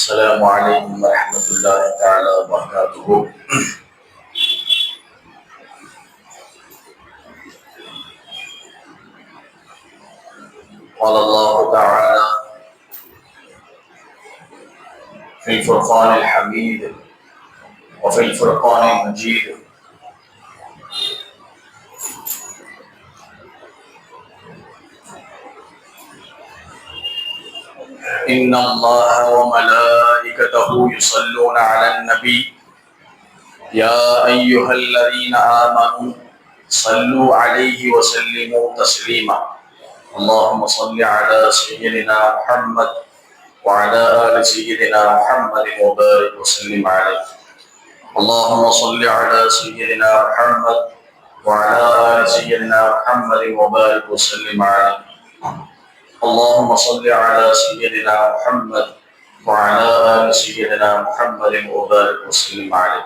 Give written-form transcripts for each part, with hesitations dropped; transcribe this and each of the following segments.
السلام عليكم ورحمة الله تعالى وبركاته. قال الله تعالى في الفرقان الحميد وفي الفرقان المجيد: إن الله وملائكته يصلون على النبي يا أيها الذين آمنوا صلوا عليه وسلموا تسليما. اللهم صل على سيدنا محمد وعلى آل سيدنا محمد وبارك وسلم عليه. اللهم صل على سيدنا محمد وعلى آل سيدنا محمد وبارك وسلم عليه. اللهم صل على سيدنا محمد وعلى آل سيدنا محمد وبارك وسلم عليه.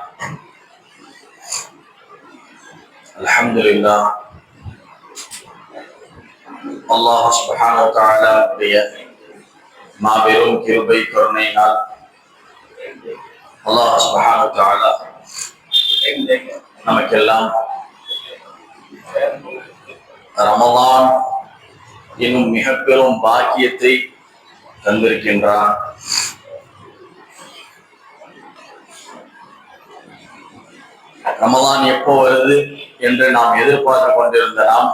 الحمد لله. அல்லாஹ் சுப்ஹானஹு வ தஆலா உடைய மாபெரும் கிருபை கருணையினால் அல்லாஹ் சுப்ஹானஹு வ தஆலா நமக்கெல்லாம் ரமலான் என்னும் மிக பெரும் பாக்கியத்தை தந்திருக்கின்றான். ரமலான் எப்போ வருது என்று நாம் எதிர்பார்த்து கொண்டிருந்த நாம்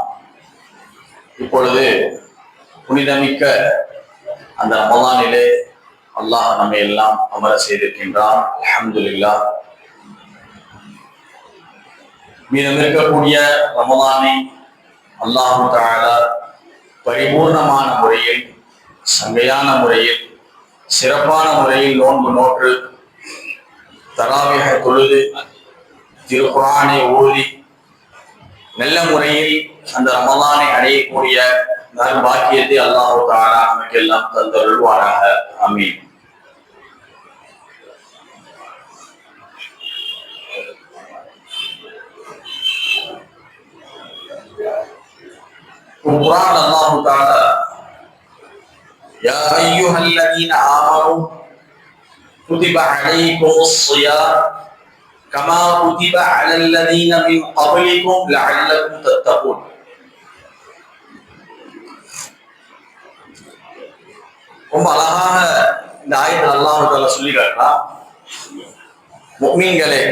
இப்பொழுது புனிதமிக்க அந்த ரமலானிலே அல்லாஹ் நம்மை எல்லாம் அமர செய்திருக்கின்றான். அல்ஹம்துலில்லாஹ். மீதம் இருக்கக்கூடிய ரமலானை அல்லாஹ் தஆலா பரிபூர்ணமான முறையில், சங்கையான முறையில், சிறப்பான முறையில் நோன்பு நோற்று, தராவிஹ தொழுது, திருக்குர்ஆனை ஓதி, நல்ல முறையில் அந்த ரமலானை அடையக்கூடிய நல்பாக்கியத்தை அல்லாஹ் தஆலா நமக்கு எல்லாம் தந்தருள்வானாக. ஆமீன். குர்ஆன் அல்லாஹ் தஆலா யா அய்யுஹல்லதீன ஆமனூ குதிப அலைக்குமுஸ் ஸியாம் கமா குதிப அலல்லதீன மின் கப்லிக்கும் லஅல்லக்கும் தத்தகூன். ரொம்ப அழகாக இந்த ஆயத்தில் அல்லாஹ் தஆலா சொல்லி காட்டுறான், முஃமின்களே,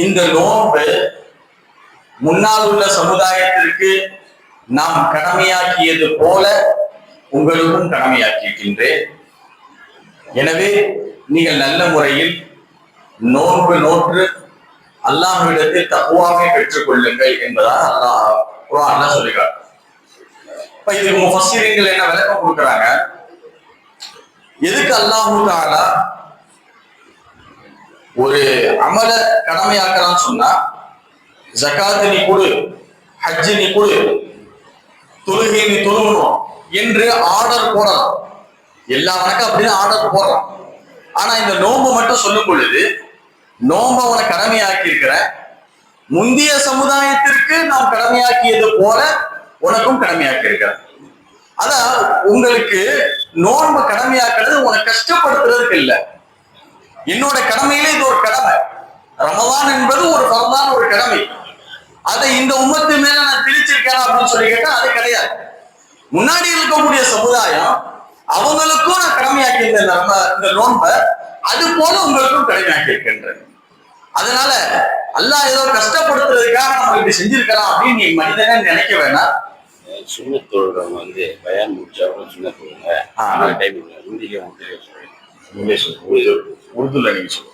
இந்த நோன்பு முன்னால் உள்ள சமுதாயத்திற்கு நாம் கடமையாக்கியது போல உங்களுக்கும் கடமையாக்கியிருக்கின்றேன். எனவே நீங்கள் நல்ல முறையில் நோன்பு நோற்று அல்லாஹ்விடத்தில் தக்வாவை பெற்றுக் கொள்ளுங்கள் என்பதாக அல்லாஹ் குர்ஆன்ல சொல்லிக்காட்டு. இப்ப இதுக்கு முஃபஸ்ஸிரீன்கள் என்ன விளக்கம் கொடுக்குறாங்க? எதுக்கு அல்லாஹ் தஆலா ஒரு அமல கடமையாக்கலாம்னு சொன்னா, ஜகாத் நீ கொடு, ஹஜ் நீ கொடு, தொழுகை நீ தொழுகணும் என்று ஆர்டர் போடலாம். எல்லா வணக்கம் அப்படின்னு ஆர்டர் போடலாம். ஆனா இந்த நோன்பு மட்டும் சொல்லும் பொழுது, நோன்பை உனக்கு கடமையாக்கி இருக்கிற, முந்தைய சமுதாயத்திற்கு நாம் கடமையாக்கியது போல உனக்கும் கடமையாக்கி இருக்கிற. அதான் உங்களுக்கு நோன்பு கடமையாக்குறது உனக்கு கஷ்டப்படுத்துறதுக்கு இல்லை. என்னோட கடமையில இது ஒரு கடமை. ரமலான் என்பது ஒரு ஃபர்தான ஒரு கடமை. அதை இந்த உம்மத்து மேல நான் திணிச்சிருக்கேன் அப்படின்னு சொல்லி கேட்டா அது கிடையாது. முன்னாடி இருக்கக்கூடிய சமுதாயம் அவங்களுக்கும் நான் கடமையாக்கி இந்த நோன்பை அது போல உங்களுக்கும் கடமையாக்கி இருக்கின்றேன். அதனால அல்லாஹ் ஏதோ கஷ்டப்படுத்துறதுக்காக நம்ம இப்படி செஞ்சிருக்கலாம் அப்படின்னு நீ மனிதனே நினைக்க வேணாம். சுண்ணத்தோடுறவங்க வந்து பயான் முடிச்சவங்க சுண்ணத்தோடுங்க டைம் உருதுல நீங்க சொல்லுங்க.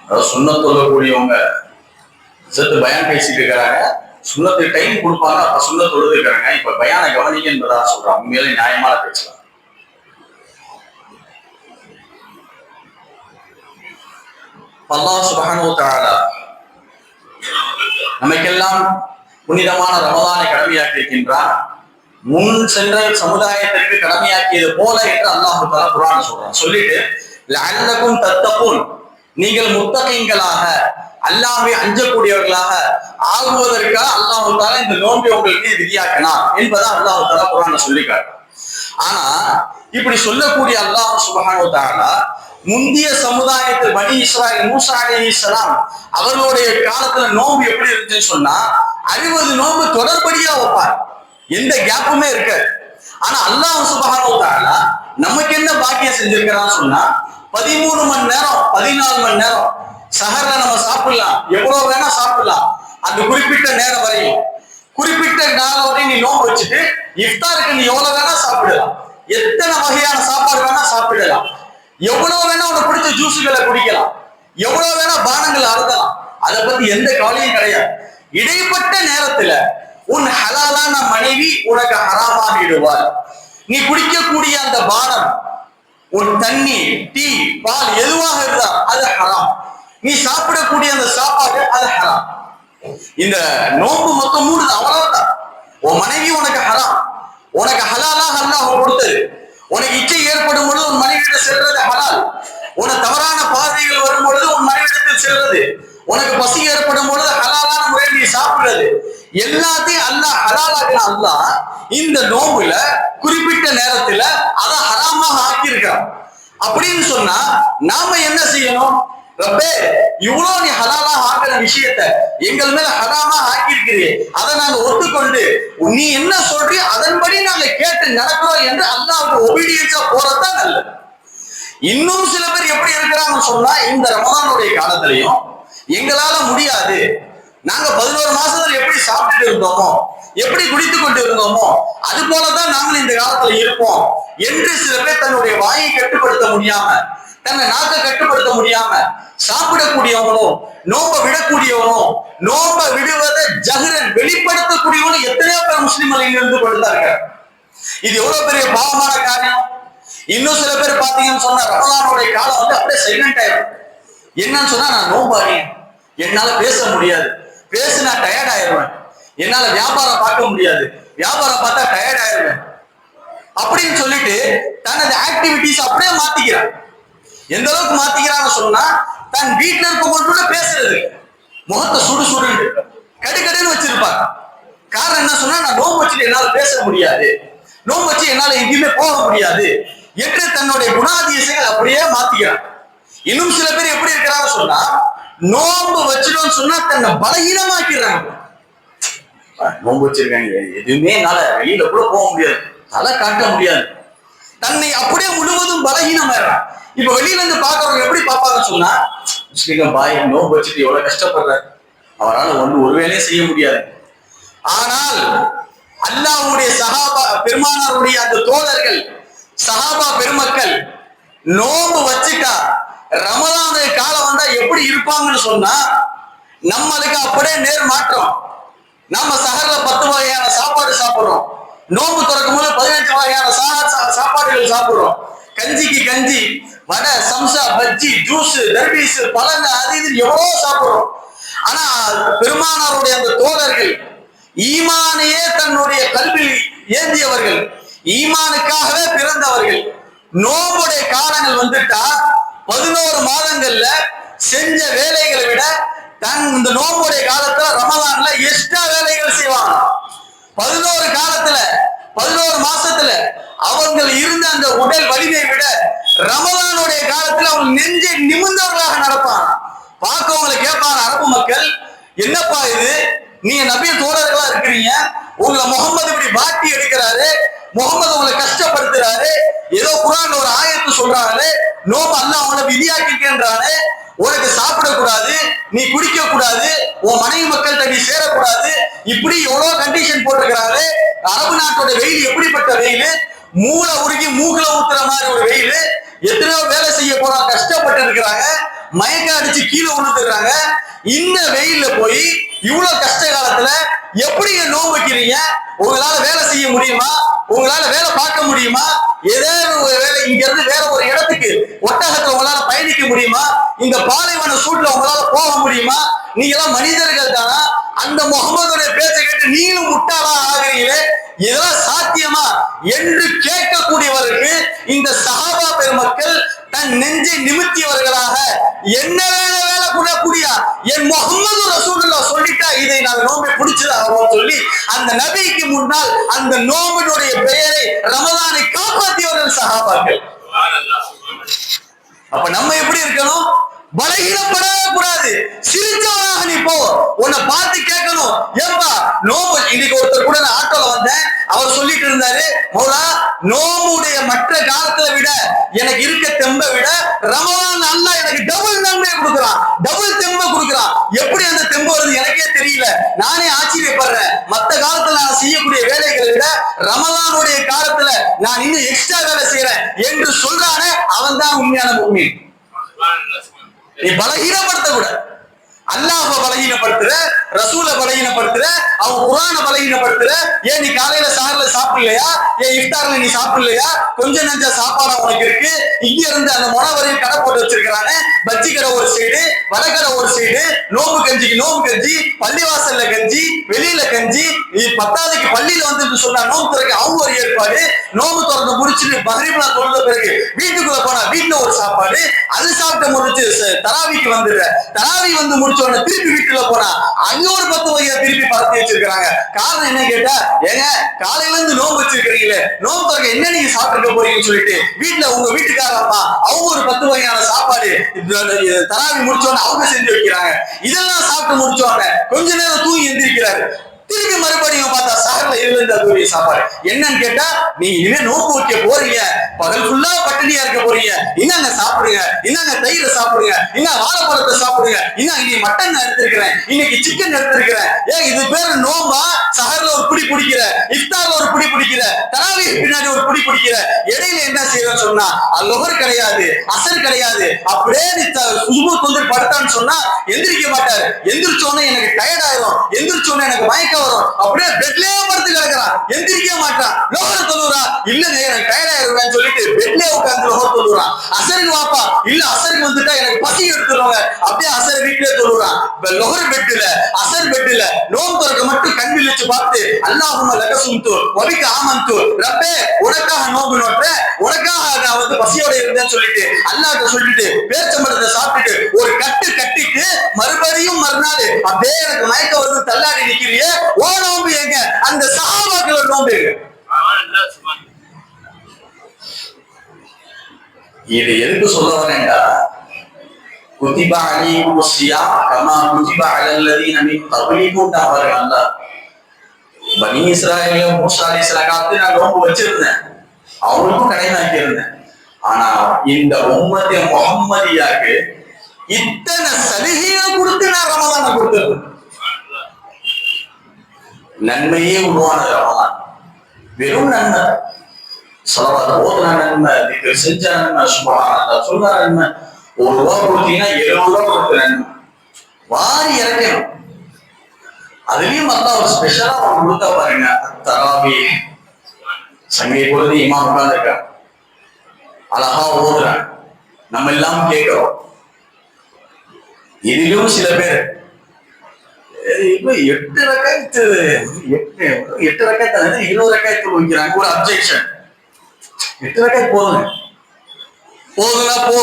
அதாவது சுண்ணத் தொழக்கூடியவங்க சேர்த்து பயான் பேசிட்டு இருக்கிறாங்க, சுண்ணத்துக்கு டைம் கொடுப்பாங்க, அப்ப சுண்ணத் தொழுது இருக்கிறாங்க. இப்ப பயான கவனிக்க என்பதா சொல்றாங்க. உண்மையிலே நியாயமான பேசலாம். அல்லாஹ் சுப்ஹானஹு வ தஆலா நமக்கெல்லாம் புனிதமான ரமலானை கடமையாக்கி இருக்கின்றார். முன் சென்ற சமுதாயத்திற்கு கடமையாக்கியது போல என்று அல்லாஹ் தஆலா குர்ஆன்ல சொல்றான். சொல்லிட்டு லஅல்லக்கும் தத்தகூன், நீங்கள் முத்தகீன்களாக அல்லாஹ்வை அஞ்சக்கூடியவர்களாக ஆகுவதற்காக அல்லாஹ் தஆலா இந்த நோன்பை உங்களுக்கு விதியாக்கினார் என்பதை அல்லாஹ் தஆலா குர்ஆன்ல சொல்லிக்காரு. ஆனா இப்படி சொல்லக்கூடிய அல்லாஹ் சுப்ஹானஹு வ தஆலா முந்திய சமுதாயத்தில் பனி இஸ்ராயீல் மூசா அலைஹிஸ்ஸலாம் அவர்களுடைய காலத்துல நோன்பு எப்படி இருந்துச்சுன்னு சொன்னா 60 நோன்பு தொடர்படியா வைப்பார், எந்த கேப்புமே இருக்காது. ஆனா அல்லாஹ் சுப்ஹானஹு வ தஆலா நமக்கு என்ன பாக்கியம் செஞ்சிருக்கிறான்னு சொன்னா 13 மணி நேரம் 14 மணி நேரம் சஹர்ல நம்ம சாப்பிடலாம், எவ்வளவு வேணா சாப்பிடலாம். அந்த குறிப்பிட்ட நேரம் வரையும் குறிப்பிட்ட நாள் வரையும் நீ நோன்பு வச்சுட்டு இஃப்தாருக்கு நீ எவ்வளவு வேணா சாப்பிடலாம், எத்தனை வகையான சாப்பாடு வேணா சாப்பிடலாம், எவ்வளவு வேணா உனக்கு பிடிச்ச ஜூஸுகளை குடிக்கலாம், எவ்வளவு வேணா பானங்களை அருந்தலாம். அதை பத்தி எந்த கவலையும் கிடையாது. இடைப்பட்ட நேரத்துல உன் ஹலாலான மனைவி உனக்கு ஹராமாகிடுவார். நீ குடிக்கக்கூடிய அந்த பானம், உன் தண்ணி, டீ, பால் எதுவாக இருந்தா அது ஹராம். நீ சாப்பிடக்கூடிய அந்த சாப்பாடு அது ஹராம். இந்த நோன்பு மொத்தம் மூடுது, அவ்வளவுதான். உன் மனைவி உனக்கு ஹராம், உனக்கு ஹலாலாக அல்லாஹ் கொடுத்தது. உனக்கு இச்சை ஏற்படும் பொழுது உன் மனைவியிட செல்றது ஹலால். உனக்கு தவறான பார்வைகள் வரும் பொழுது உன் மனைவிடத்தில் செல்றது, உனக்கு பசி ஏற்படும் பொழுது ஹலாலான முறையில் நீ சாப்பிடுறது, எல்லாத்தையும் அல்லாஹ் ஹலாலாக்கின அல்லாஹ் இந்த நோன்புல குறிப்பிட்ட நேரத்துல அதை ஹராமாக ஆக்கியிருக்கிறான். அப்படின்னு சொன்னா நாம என்ன செய்யணும்? ரப்பே, இவ்வளவு நீ ஹலாலா ஆக்கிற விஷயத்த எங்கள் மேல ஹராமா ஆக்கியிருக்கிறீ, அதை நாங்க ஒத்துக்கொண்டு நீ என்ன சொல்றியோ அதன்படி நாங்க கேட்டு நடக்கிறோம் என்று அல்லாஹ்வுக்கு ஒபீடியன்ஸா போறதுதான் நல்லது. இன்னும் சில பேர் எப்படி இருக்கிறாங்கன்னு சொன்னா, இந்த ரமலானுடைய காலத்திலையும் எங்களால முடியாது, நாங்க 11 மாசத்துல எப்படி சாப்பிட்டுட்டு இருந்தோமோ, எப்படி குடித்து கொண்டு இருந்தோமோ அது போலதான் நாங்கள் இந்த காலத்துல இருப்போம் என்று சில பேர் தன்னுடைய வாயை கட்டுப்படுத்த முடியாம, தன்னை நாக்க கட்டுப்படுத்த முடியாம சாப்பிடக்கூடியவனும் நோம்ப விடக்கூடியவனும் நோம்ப விடுவதை ஜஹரன் வெளிப்படுத்தக்கூடியவனும் எத்தனையோ பேர் முஸ்லிம்கள் இருந்து கொண்டாங்க. இது எவ்வளவு பெரிய பாவமான காரியம். இன்னும் சில பேர் பாத்தீங்கன்னு சொன்னா ரமலானுடைய காலம் வந்து அப்படியே சைலண்ட் ஆயிடும். என்னன்னு சொன்னா, நான் நோம்பாடியேன், என்னால பேச முடியாது, பேசுனா டயர்ட் ஆயிடுவேன், என்னால வியாபாரம் பார்க்க முடியாது, வியாபாரம் பார்த்தா டயர்ட் ஆயிடுவேன் அப்படின்னு சொல்லிட்டு தனது ஆக்டிவிட்டிஸ் அப்படியே மாத்திக்கிறான். எந்த அளவுக்கு மாத்திக்கிறான்னு சொன்னா, தன் வீட்டுல இருக்கவங்களோட பேசுறது முகத்தை சுடு சுடுன்னு கடுக்கடுன்னு வச்சிருப்பாங்க. காரணம் என்ன சொன்னா, நான் நோம்பு வச்சுட்டு என்னால பேச முடியாது, நோம்பு வச்சு என்னால எங்கேயுமே போக முடியாது என்று தன்னுடைய குணாதிசயங்கள் அப்படியே மாத்திக்கிறான். இன்னும் சில பேர் எப்படி இருக்கிறாங்க சொன்னா, நோம்பு வச்சிடும் சொன்னா தன்னை பலகீனமாக்கிறாங்க. நோம்பு வச்சிருக்காங்க, எதுவுமே என்னால வெளியில கூட போக முடியாது, தலை காட்ட முடியாது, தன்னை அப்படியே முழுவதும் பலகீனமாயிடுறான். இப்ப வெளியில இருந்து பாக்குறவங்க எப்படி பார்ப்பாங்க சொன்னா, முஸ்லிம் பாய் நோம்பு வச்சுட்டு எவ்வளவு கஷ்டப்படுறாரு, அவரால் ஒரு வேலையும் செய்ய முடியாது. ஆனால் அல்லாஹ்வுடைய சஹாபா பெருமானாருடைய அந்த தோழர்கள் சஹாபா பெருமக்கள் நோம்பு வச்சுட்டா ரமலானுடைய காலம் வந்தா எப்படி இருப்பாங்கன்னு சொன்னா, நம்மளுக்கு அப்படியே நேர் மாற்றம். நம்ம சஹர்ல 10 வகையான சாப்பாடு சாப்பிடுறோம், நோம்பு திறக்கும் போது 15 வகையான சாப்பாடுகள் சாப்பிடுறோம். கஞ்சிக்கு கஞ்சி, வடை, சம்சா, பஜ்ஜி, ஜூஸ், தர்பீஸ், பழங்க, அது இது எவ்வளவோ சாப்பிடுறோம். ஆனா பெருமானாருடைய அந்த தோழர்கள் ஈமானையே தன்னுடைய கல்வியில் ஏந்தியவர்கள், ஈமானுக்காகவே பிறந்தவர்கள், நோம்புடைய காலங்கள் வந்துட்டா 11 மாதங்கள்ல செஞ்ச வேலைகளை விட தன் இந்த நோம்புடைய காலத்துல ரமலான்ல எக்ஸ்ட்ரா வேலைகள் செய்வாங்க. 11 மாசத்துல அவங்க இருந்த அந்த உடல் வலிமை விட ரமலானுடைய காலத்துல அவங்க நெஞ்சை நிமிர்ந்தவர்களாக நடப்பாங்க. பார்க்கவங்களை கேட்பாங்க அரபு மக்கள், என்னப்பா இது, நீங்க நபிய தோழர்களா இருக்கிறீங்க, உங்களை முகமது இப்படி பாட்டி எடுக்கிறாரு, முகமது உங்களை கஷ்டப்படுத்துறாரு, ஏதோ குர்ஆன்ல ஒரு ஆயத்து சொல்றாரு, நோம்பு அல்லாஹ் உங்களை விதியாக்கின்றானே, உனக்கு சாப்பிடக்கூடாது, நீ குடிக்க கூடாது, உன் மனைவி மக்கள்கிட்ட நீ சேரக்கூடாது, இப்படி எவ்வளவு கண்டிஷன் போட்டிருக்கிறாரு. அரபு நாட்டோட வெயில் எப்படிப்பட்ட வெயில், மூளை உருகி மூக்குல ஊத்துற மாதிரி ஒரு வெயில். எத்தனையோ வேலை செய்ய போறா கஷ்டப்பட்டு இருக்கிறாங்க, மயக்க அடிச்சு கீழே விழுந்துடுறாங்க. இந்த வெயில்ல போய் இவ்வளவு கஷ்ட காலத்துல எப்படி நோம்பு வைக்கிறீங்க? உங்களால வேலை செய்ய முடியுமா? உங்களால வேலை பார்க்க முடியுமா? ஏதாவது ஒரு வேலை இங்க இருந்து வேற ஒரு இடத்துக்கு ஒட்டகத்துல உங்களால பயணிக்க முடியுமா? இந்த பாலைவன சூட்ல உங்களால போக முடியுமா? நீங்க எல்லாம் மனிதர்கள் தானா? அந்த முகமதுடைய பேச்சை கேட்டு கேட்டுட்டு நீங்களும் முட்டாளா ஆகிறீங்களே, இதெல்லாம் சாத்தியமா என்று கேட்கக்கூடியவருக்கு இந்த சஹாபா பெருமக்கள் தன் நெஞ்சை நிமித்தியவர்களாக என்ன வேலை கூடக்கூடிய என் முஹம்மது ரசூலுல்லாஹ் சொல்லிட்டா இதை நான் நோம்பை பிடிச்சதாகவும் சொல்லி அந்த நபிக்கு முன்னால் அந்த நோம்பினுடைய பெயரை ரமதானை காப்பாற்றியவர்கள் சஹாபாக்கள். அப்ப நம்ம எப்படி இருக்கணும்? பலகீனப்படவே கூடாது, சிரிச்சவனாக நீ போ. உன்னை பார்த்து கேட்கணும், ஏன்பா நோம்பு. இன்னைக்கு ஒருத்தர் கூட நான் ஆட்டோல வந்தேன், அவர் சொல்லிட்டு இருந்தாரு, மௌலா நோம்புடைய மற்ற காலத்துல விட எனக்கு இருக்க தெம்ப விட ரமலான் அல்லாஹ் எனக்கு டபுள் நன்மை கொடுக்குறான், டபுள் தெம்ப கொடுக்குறான். எப்படி அந்த தெம்பு வருது எனக்கே தெரியல, நானே ஆச்சரியப்படுறேன். மற்ற காலத்துல நான் செய்யக்கூடிய வேலைகளை விட ரமலானுடைய காலத்துல நான் இன்னும் எக்ஸ்ட்ரா வேலை செய்யறேன் என்று சொல்றானே, அவன் தான் உண்மையான முஃமின். நீ பலகீனப்படுத்த கூட, அல்லாஹ்வ பலகீனப்படுத்துற, ரசூல பலகீனப்படுத்துற, அவங்க குர்ஆனை பலகீனப்படுத்துற. ஏன் நீ காலையில சார்ல சாப்பிடலையா? ஏன் இஃப்தார்ல நீ சாப்பிடலையா? கொஞ்சம் நஞ்ச சாப்பாடு உனக்கு இருக்கு. இங்க இருந்து அந்த முனை வரையும் கடை போட்டு வச்சிருக்கிறானே, பஜ்ஜி கடை ஒரு சைடு, வடகடை ஒரு சைடு, நோம்பு கஞ்சிக்கு நோம்பு கஞ்சி, பள்ளிவாசல்ல கஞ்சி, வெளியில கஞ்சி. நீ பத்தாவதுக்கு பள்ளியில வந்து சொன்னா நோம்பு திறக்க அவங்க ஒரு ஏற்பாடு. நோம்பு திறந்து முடிச்சுட்டு மகரிப்ல தொழுத பிறகு வீட்டுக்குள்ள போனா வீட்டுல ஒரு சாப்பாடு, அது சாப்பிட்ட முடிச்சு தராவிக்கு வந்துடுற. தராவி வந்து முடிச்ச உடனே திருப்பி வீட்டுல போனா அங்க ஒரு 10 வகையா திருப்பி பரத்தி வச்சிருக்காங்க. காரணம் என்ன கேட்டா, ஏங்க காலையில இருந்து நோம்பு வச்சிருக்கீங்களே, நோம்பு திறக்க என்ன நீங்க சாப்பிட்டு போறீங்கன்னு சொல்லிட்டு வீட்டுல உங்க வீட்டுக்கார அம்மா அவங்க ஒரு 10 வகையான சாப்பாடு தராவி முடிச்சோன்னு அவங்க செஞ்சு வைக்கிறாங்க. இதெல்லாம் சாப்பிட்டு முடிச்சோன்னு கொஞ்ச நேரம் தூங்கி எந்திரிக்கிறாரு. திருப்பி மறுபடியும் பார்த்தா சாகர்ல இருந்த சாப்பாடு என்னன்னு கேட்டா, நீங்க இனிமே நோக்கு வைக்க போறீங்க, பகல் ஃபுல்லா பட்டினியா இருக்க போறீங்க, இன்னாங்க சாப்பிடுங்க, இன்னாங்க தயிரை சாப்பிடுங்க, இன்னும் வாழைப்பழத்தை சாப்பிடுங்க, இன்னும் நீ மட்டன் எடுத்திருக்கிறேன், இன்னைக்கு சிக்கன் எடுத்திருக்கிறேன். ஏன் இது பேரு நோம்பா? சஹர்ல ஒரு புடி பிடிக்கிற, இஃப்தார்ல ஒரு புடி பிடிக்கிற, தராவி பின்னாடி ஒரு புடி பிடிக்கிற. இடையில என்ன செய்யறன்னு சொன்னா லொஹர் கிடையாது, அசர் கிடையாது. அப்படியே நீ சுபுக்கு வந்து படுத்தான்னு சொன்னா எந்திரிக்க மாட்டாரு. எந்திரிச்சோன்னே எனக்கு டயர்ட் ஆயிரும், எந்திரிச்சோன்னே எனக்கு மயக்கம் வரும். அப்படியே பெட்லயே படுத்து கிடக்குறான், எந்திரிக்க மாட்டான். லோகர் தொழுறா, இல்லங்க எனக்கு டயர்ட் ஆயிருவேன்னு சொல்லிட்டு பெட்லயே உட்கார்ந்து லோகர் தொழுறான். அசருக்கு வாப்பா, இல்ல அசருக்கு வந்துட்டா எனக்கு பசி எடுத்துருவாங்க, அப்படியே அசர் வீட்லயே தொழுறான். லோகர் பெட்ல, அசர் பெட்ல நோம்பு திறக்க மட்டும் கண் விழிச்சு பார்த்து அல்லாஹும்ம லக சும்து வபிக ஆமன்து, ரப்பே உனக்காக நோம்பு நோட்றேன், உனக்காக நான் வந்து பசியோட இருந்தேன்னு சொல்லிட்டு அல்லாஹ்ட்ட சொல்லிட்டு பேச்சம்பழத்தை சாப்பிட்டுட்டு ஒரு கட்டு கட்டிட்டு மறுபடியும் மறுநாள் அப்படியே எனக்கு மயக்க வந்து தள்ளாடி நிக்கிறியே, ஓ நோம்பு எங்க? அந்த சஹாபாக்களோட நோம்பு எங்க? இது எதுக்கு சொல்ல வரேன்டா, குதிபா அலைக்கும் ஸியாம் கமா குதிபா அலல் லதீன மின் கப்லிக்கும் தவறல்ல. பனி இஸ்ராயேல மூசா அலைஹிஸ்ஸலாம் காலத்துல நான் நோம்பு வச்சிருந்தேன், அவங்களுக்கும் கடைமாக்கி இருந்தேன். ஆனா இந்த உம்மத்தே முஹம்மதியாக்கு இத்தனை சலுகையை கொடுத்து நான் ரமலானை கொடுத்துருக்கேன். நன்மையே உருவான ரமலான், வெறும் நன்மை. ஸலவாத் ஓதுன நன்மை, திக்ர் செஞ்ச நன்மை, சுப்ஹானல்லாஹ் சொன்ன நன்மை. ₹1 கொடுத்தீங்கன்னா ₹70 கொடுத்த நன்மை வாரி இறக்கணும். அதுலயும் அல்லாஹ் ஒரு ஸ்பெஷலா அவங்க கொடுத்தா பாருங்க, தராவீஹ் சங்கை பொழுது இமாம் உட்கார்ந்திருக்காங்க, அழகா ஓதுறாங்க, நம்ம எல்லாம் கேட்கிறோம். இதிலும் சில பேர் இப்ப 8 ரக்காயத்து 20 ரக்காயத்து வைக்கிறாங்க. ஒரு அப்ஜெக்ஷன், 8 ரக்காயத்து போதுனா போ,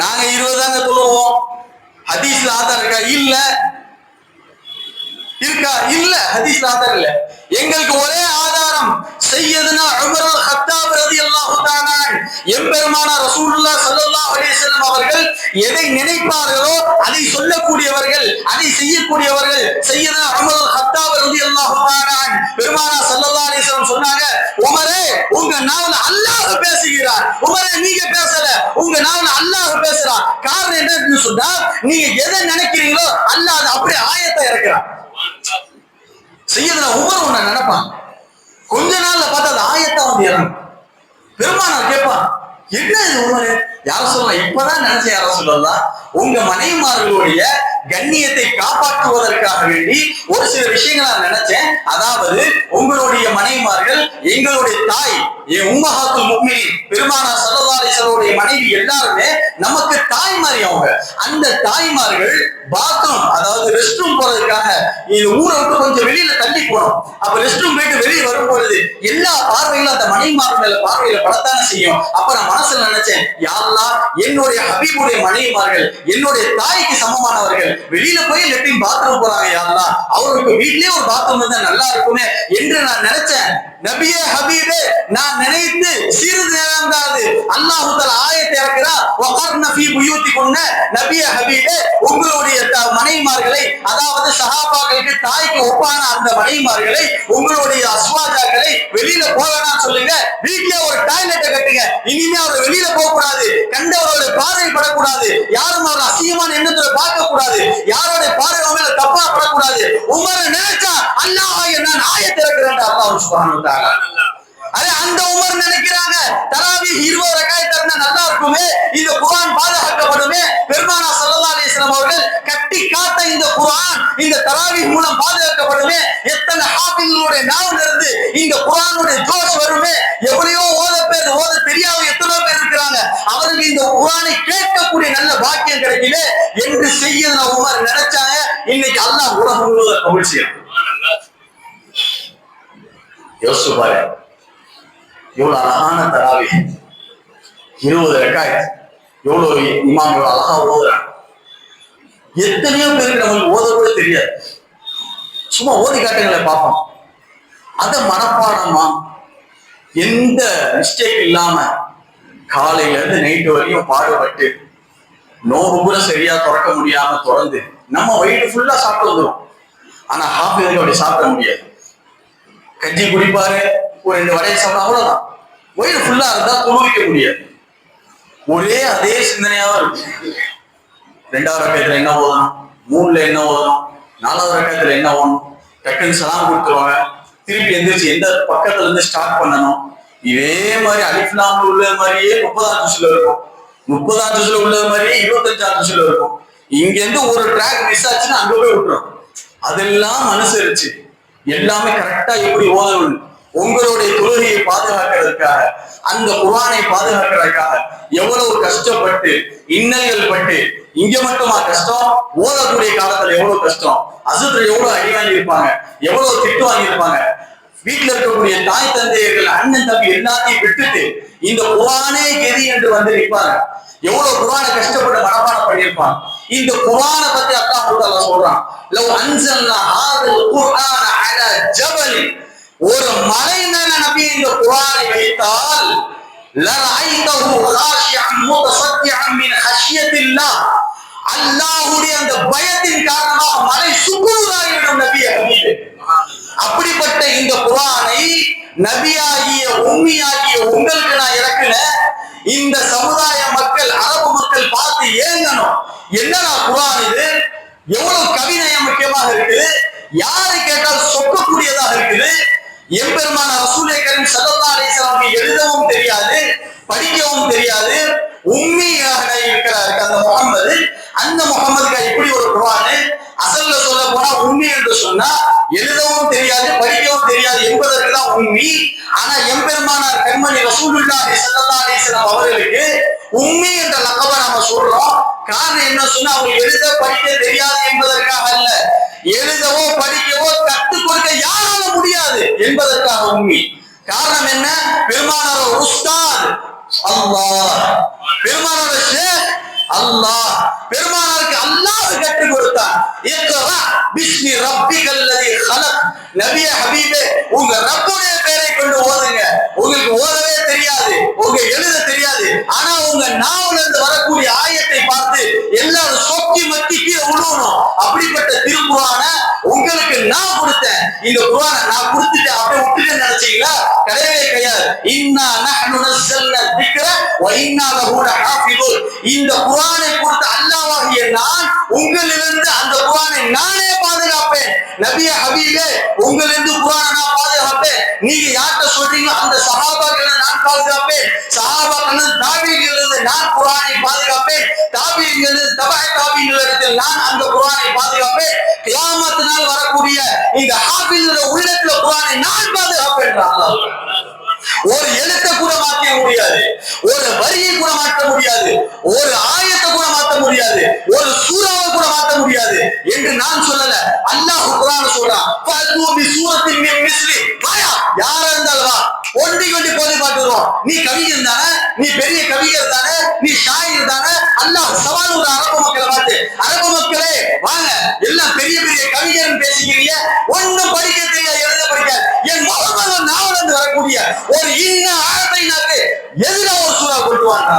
நாங்க 20 தாங்க சொல்லுவோம். ஹதீஸ்ல ஆதாரம் இருக்கா? இல்ல. இருக்கா? இல்ல. ஹதீஸ்ல ஆதாரம் இல்ல. எங்களுக்கு ஒரே ஆதாரம் சையதுனா உமர் அல் கத்தாப் ரலியல்லாஹு தஆலா எம்பெருமானார் ரசூலுல்லாஹ் ஸல்லல்லாஹு அலைஹி வஸல்லம் அவர்கள் எதை நினைப்பார்களோ அதை சொல்லக்கூடியவர்கள், அதை செய்யக்கூடியவர்கள் சையதுனா உமர் அல் கத்தாப் ரலியல்லாஹு தஆலா. பெருமானார் ஸல்லல்லாஹு அலைஹி வஸல்லம் சொன்னாங்க, உமரே உங்க நாவுல அல்லாஹ் பேசுகிறார், உமரே நீங்க பேசல, உங்க நாவுல அல்லாஹ் பேசுறான். காரணம் என்னன்னு சொன்னா, நீங்க எதை நினைக்கிறீங்களோ அல்லாஹ் அதை அப்படியே ஆயத்தை இறக்குறான். செய்யதுல உமர் ஒண்ணு நினைப்பான், கொஞ்ச நாள்ல பார்த்தா அது ஆயத்தா வந்து இறங்கும். பெருமானார் கேட்பான், என்ன இது உமரு? யார சொல்லலாம்? இப்பதான் நினைச்ச யார சொல்லலாம், உங்க மனைவிமார்களுடைய கண்ணியத்தை காப்பாற்றுவதற்காக வேண்டி ஒரு சில விஷயங்களை நினைச்சேன். அதாவது உங்களுடைய மனைவிமார்கள் எங்களுடைய தாய், உம்மஹாத்துல் முஃமினீன் பெருமானார் ஸல்லல்லாஹு அலைஹி வஸல்லம் மனைவி எல்லாருமே நமக்கு தாய்மாரி. அவங்க அந்த தாய்மார்கள் பாத்ரூம், அதாவது ரெஸ்ட் ரூம் போறதுக்காக இந்த ஊரை விட்டு கொஞ்சம் வெளியில தள்ளி போனோம். அப்ப ரெஸ்ட் ரூம் போயிட்டு வெளியே வரும்பொழுது எல்லா பார்வைகளும் அந்த மனைவிமார்கள் மேல பார்வையில படத்தானே செய்யும். அப்ப நான் மனசுல நினைச்சேன், யா அல்லாஹ், என்னுடைய ஹபீபுடைய மனைவிமார்கள் என்னுடைய தாய்க்கு சமமானவர்கள், வெளியில போய் லெட்டின் பாத்ரூம் போறாங்க, யா அல்லாஹ், அவருக்கு வீட்லயே ஒரு பாத்ரூம் இருந்தா நல்லா இருக்குமே என்று நான் நினைச்சேன். நபியே ஹபீபே, நான் நினைத்து சிறிது நேரம் தான் அல்லாஹ் தஆலா ஆயத்தை இறக்குறார், வகர்ன ஃபீ புயூத்திகுன்ன. நபியே ஹபீபே, உங்களுடைய மனைவிமார்களை, அதாவது சஹாபாக்களுக்கு தாய்க்கு ஒப்பான அந்த மனைவிமார்களை, உங்களுடைய அஸ்வாஜாக்களை வெளியில போகலாம் சொல்லுங்க, வீட்ல ஒரு டாய்லெட்டை கட்டுங்க, இனிமே அவர் வெளியில போக கூடாது, கண்டவர்களுடைய பார்வை படக்கூடாது, யாரும் அவர் அசிங்கமான எண்ணத்துல பார்க்க கூடாது, யாருடைய பார்வை மேல தப்பா படக்கூடாது. உமரை நினைச்சா அல்லாஹ் நான் ஆயத்தை இறக்குறேன் அல்லாஹ் சுப்ஹானஹு வ தஆலா. அதே அந்த உமர் நினைக்கிறாங்க, தராவி 20 ரக்காயத் இருந்தா நல்லா இருக்குமே, இந்த குர்ஆன் பாதுகாக்கப்படுமே. பெருமானார் ஸல்லல்லாஹு அலைஹி வஸல்லம் அவர்கள் கட்டி காட்ட இந்த குர்ஆன் இந்த தராவி மூலம் பாதுகாக்கப்படுமே. எத்தனை ஹாஃபிஸ்களுடைய நாவுல இருந்து இந்த குர்ஆனுடைய ஜோஷ் வருமே. எவ்வளவோ ஓத தெரியாத எத்தனை பேர் இருக்கிறாங்க, அவருக்கு இந்த குர்ஆனை கேட்கக்கூடிய நல்ல பாக்கியம் கிடைக்கல என்று செய்யன உமர் நினைச்சாங்க. இன்னைக்கு அல்லாஹ் உலகம் முழுவதும் கபூல் செய்யறான். யோசிச்சு பாரு, எவ்வளவு அழகான தராவி, 20 ரக்காயத், எவ்வளவு இமாம் எவ்வளவு அழகா ஓதுறாங்க. எத்தனையோ பேருக்கு நம்மளுக்கு ஓத கூட தெரியாது, சும்மா ஓதி காட்டுங்களை பார்ப்போம். அத மனப்பாடமா எந்த மிஸ்டேக் இல்லாம காலையில இருந்து நைட்டு வரையும் பாடுபட்டு நோம்பு கூட சரியா திறக்க முடியாம திறந்து நம்ம வயிறு ஃபுல்லா சாப்பிட்டு வந்துடும். ஆனா ஹாஃபிஸ்க்கு அப்படி சாப்பிட முடியாது. கஞ்சி குடிப்பாரு, ஒரு 2 வடையை சாப்பிட்டா அவ்வளவுதான். வயிறு ஃபுல்லா இருந்தா துணிக்க முடியாது. ஒரே அதே சிந்தனையாவா இருக்கும். 2வது ரக்காயத்துல என்ன ஓதணும், 3ல என்ன ஓதணும், 4வது ரக்காயத்துல என்ன ஓதணும், டக்குன்னு சலாம் கொடுத்துருவாங்க, திருப்பி எந்திரிச்சு எந்த பக்கத்துல இருந்து ஸ்டார்ட் பண்ணணும். இதே மாதிரி அலிஃப்லாம் உள்ள மாதிரியே 30ஆம் ஜுஸ்ல இருக்கும், 30ஆம் ஜுஸ்ல உள்ள மாதிரியே 25ஆம் ஜுஸ்ல இருக்கும். இங்க இருந்து ஒரு ட்ராக் மிஸ் ஆச்சுன்னா அங்க போய் விட்டுரும். அதெல்லாம் அனுசரிச்சு எல்லாமே கரெக்டா எப்படி ஓதணும், உங்களுடைய தொழுகையை பாதுகாக்கிறதுக்காக, அந்த குர்ஆனை பாதுகாக்கிறதுக்காக எவ்வளவு கஷ்டப்பட்டு இன்னல்கள் பட்டு. இங்க மட்டுமா கஷ்டம், ஓதக்கூடிய காலத்துல எவ்வளவு கஷ்டம், அசுத்துல எவ்வளவு அடி வாங்கியிருப்பாங்க, எவ்வளவு திட்டு வாங்கியிருப்பாங்க. வீட்டுல இருக்கக்கூடிய தாய் தந்தையர்கள், அண்ணன் தம்பி எல்லாத்தையும் விட்டுட்டு இந்த குர்ஆனே கெதி என்று வந்து நிற்பாங்க. எவ்வளவு குர்ஆனை கஷ்டப்பட்டு மனப்பாடம் பண்ணியிருப்பாங்க. இந்த குர்ஆனை பத்தி அல்லாஹ் தஆலா சொல்றான், லவ் அன்ஸல்னா ஹாதல் குர்ஆன அலா ஜபல், ஒரு மலை மேல நபி இந்த குர்ஆனை வைத்தால் லரஐதஹு காஷிஅன் முத்தஸத்திஅன் மின் ஹஷ்யத்தில்லாஹ், அல்லாஹ்வுடைய அந்த பயத்தின் காரணமாக மலை சுக்குராயிடும் நபியே ஹபீபே. அப்படிப்பட்ட இந்த குர்ஆனை நபியாகிய உம்மியாகிய உங்களுக்கு நான் இறக்குனேன். இந்த சமுதாய மக்கள், அரபு மக்கள் பார்த்து ஏங்கணும், என்னடா குர்ஆன் இது, எவ்வளவு கவிநயம் முக்கியமாக இருக்குது, யாரை கேட்டால் சொக்கக்கூடியதாக இருக்குது. எம்பெருமான ரசூலே கரீம் ஸல்லல்லாஹு அலைஹி வஸல்லம் எழுதவும் தெரியாது, படிக்கவும் தெரியாது, உம்மியாக இருக்கிறார் அந்த முகமது. அந்த முகமதுக்கு எப்படி ஒரு குர்ஆன், அசல்ல சொல்ல போனா உம்மி என்று சொன்னா எழுதவும் தெரியாது படிக்கவும் தெரியாது என்பதற்கு தான் உம்மி. ஆனா எம்பெருமானார் கண்மணி ரசூலுல்லாஹி ஸல்லல்லாஹு அலைஹி வஸல்லம் அவர்களுக்கு உம்மி என்ற லகப நாம சொல்றோம். காரணம் என்ன சொன்னா, அவங்க எழுத படிக்க தெரியாது என்பதற்காக அல்ல, எழுதவோ படிக்கவோ கற்றுக் கொடுக்க யாரால முடியாது என்பதற்காக உம்மி. காரணம் என்ன, பெருமானார் உஸ்தாத் அல்லாஹ், பெருமானார் ஷேக் அல்லாஹ், பெருமானாருக்கு அல்லாஹ் கற்றுக் கொடுத்தார். இக்ரா பிஸ்மி ரப்பிகல் லதி ஹலக். நபியே ஹபீபே, உங்க ரப்புடைய பெயரை கொண்டு ஓதுங்க. உங்களுக்கு ஓதவே தெரியாது, உங்க எழுத தெரியாது, ஆனா உங்க நாவுல இருந்து வரக்கூடிய ஆயத்தை பார்த்து எல்லாரும் சொக்கி மத்தி கீழே விழுவணும். அப்படிப்பட்ட திருக்குர்ஆன உங்களுக்கு நான் கொடுத்தேன். இந்த குர்ஆனை நான் கொடுத்துட்டு அப்படியே விட்டுட்டு நினைச்சீங்களா? கிடையவே கிடையாது. இன்னா நஹ்னு நஸல்னா திக்ர வ இன்னா லஹு லஹாஃபிதுன். இந்த குர்ஆனை கொடுத்த அல்லாஹ்வாகிய நான் உங்களிலிருந்து அந்த குர்ஆனை நானே பாதுகாப்பேன். நபியே ஹபீபே, உங்களிலிருந்து குர்ஆனை நான் பாதுகாப்பேன். நீங்க யார்கிட்ட சொல்றீங்க அந்த சஹாபாக்களை நான் பாதுகாப்பேன், சஹாபாக்கள் தாபீகளிலிருந்து நான் குர்ஆனை பாதுகாப்பேன், தாபீகளிலிருந்து தபஅ தாபீகளிலிருந்து நான் அந்த குர்ஆனை பாதுகாப்பேன். கியாமத் நாள் வரக்கூடிய இந்த ஹாஃபிஸுடைய உள்ளத்துல குர்ஆனை நான் பாதுகாப்பேன். அல்லாஹ் ஒரு எழுத்தை கூட மாற்ற முடியாது, ஒரு வரியை கூட மாற்ற முடியாது, ஒரு ஆயத்தை கூட மாற்ற முடியாது, ஒரு சூறாவை கூட மாற்ற முடியாது என்று நான் சொல்லல. அல்லாஹ் குர்ஆன்ல சொல்றான், ஃபஅது பி சூரத்தின் மின் மிஸ்லி. வாயா யாரா இருந்தாலும் ஒண்டி கொண்டு போதை பார்த்துருவோம். நீ கவிஞன் தானே, நீ பெரிய கவிஞர் தானே, நீ ஷாயிர் தானே. அல்லாஹ் சவால் ஒரு அரபு மக்களை பார்த்து, அரபு மக்களே வாங்க, எல்லாம் பெரிய பெரிய கவிஞர் பேசிக்கிறீங்க, ஒன்னும் படிக்க தெரியாது, எழுத படிக்க என் முகமது நாவல் இருந்து வரக்கூடிய ஒரு இன்ன ஆழத்தை நாக்கு எதிராக ஒரு சூறா கொண்டு வாங்க.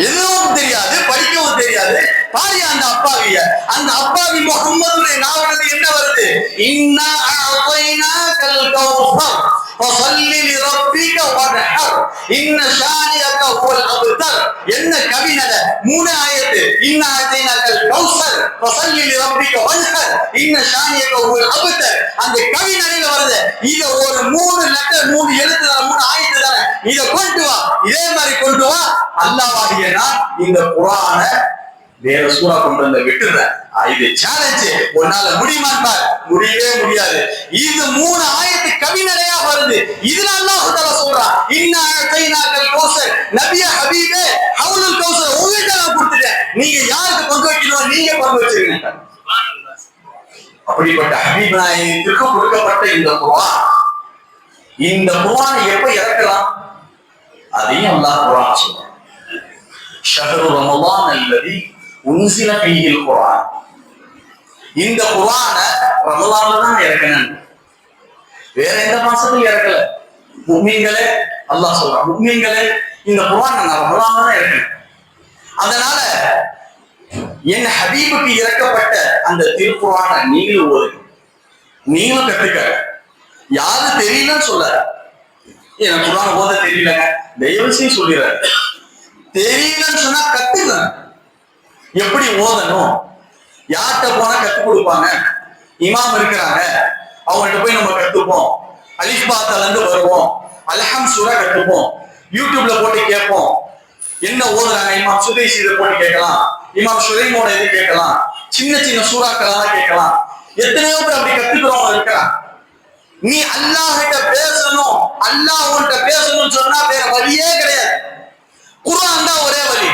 எதுவும் தெரியாது, படிக்கவும் தெரியாது. பாரியா அந்த அப்பாவிய, அந்த அப்பாவி முகம்மதுடைய நாவல் என்ன வருது? இன்னா அஅதைனாகல் கௌஸர் ஃபஸல்லி லிரப்பிக வன்ஹர் இன்ன ஷானியக ஹுவல் அப்தர். என்ன கவினத 3 ஆயத்து. இன்னா அஅதைனாகல் கௌஸர் ஃபஸல்லி லிரப்பிக வன்ஹர் இன்ன ஷானியக ஹுவல் அப்தர். அந்த கவினடையில வருது. இத ஒரு 3 லெட்டர் 3 எழுத்து தான, 3 ஆயத்து தான. இத கொண்டு வா, இதே மாதிரி கொண்டு வா. அல்லாஹ்வாகிய நான் இந்த குர்ஆனை வேற சூறா கொண்டு வந்து விட்டுறேன். இது சேலஞ்ச், உன்னால முடியுமான்னு பாரு. முடியவே முடியாது. இது 3 ஆயத்து கவிநடையா வருது. இதுல அல்லாஹ் தஆலா சொல்றான், இன்னா அஅதைனாகல் கௌஸர். நபியே ஹபீபே, ஹவுலுல் கௌஸர் உங்ககிட்ட நான் கொடுத்துட்டேன், நீங்க யாருக்கு பங்கு வைக்கணும் நீங்க பங்கு வச்சிருங்க. அப்படிப்பட்ட ஹபீப் நாயகத்திற்கு கொடுக்கப்பட்ட இந்த குர்ஆனை எப்ப இறக்கலாம்? அதையும் அல்லாஹ் குர்ஆன் சொல்றான். ஷஹ்ரு ரமலான் அல்லதி உன்சில ஃபீஹில் குர்ஆன். இந்த குர்ஆனை ரமலான்ல தான் இறக்கணும், வேற எந்த மாசத்துல இறக்கல. முஃமின்களே, அல்லாஹ் சொல்றான், முஃமின்களே இந்த குர்ஆனை நான் ரமலான்ல தான் இறக்கணும். அதனால என் ஹபீபுக்கு இறக்கப்பட்ட அந்த திருக்குர்ஆனை நீங்களும் ஓதுங்க, நீங்களும் கத்துக்க. யாரு தெரியலன்னு சொல்ல, எனக்கு குர்ஆன் ஓத தெரியலங்க, தயவு செய்து சொல்லிடுறாரு. தெரியலன்னு சொன்னா கத்துக்க. எப்படி ஓதணும், யார்கிட்ட போனா கத்துக் கொடுப்பாங்க? இமாம் இருக்கிறாங்க, அவங்கள்ட்ட போய் நம்ம கத்துப்போம். அலிஃப் பா தல இருந்து வருவோம், அல்ஹம் சூரா கத்துப்போம். யூடியூப்ல போட்டு கேட்போம், என்ன ஓதுறாங்க. இமாம் சுதைசி இதை போட்டு கேட்கலாம், இமாம் சுலைமோட இது கேட்கலாம், சின்ன சின்ன சூறாக்கெல்லாம் கேட்கலாம். எத்தனையோ பேர் அப்படி கத்துக்கிறவங்க இருக்கிறான். நீ அல்லாஹ் கிட்ட பேசணும், அல்லாஹ் உன்கிட்ட பேசணும்னு சொன்னா வேற வழியே கிடையாது. குர்ஆன் தான் ஒரே வழி.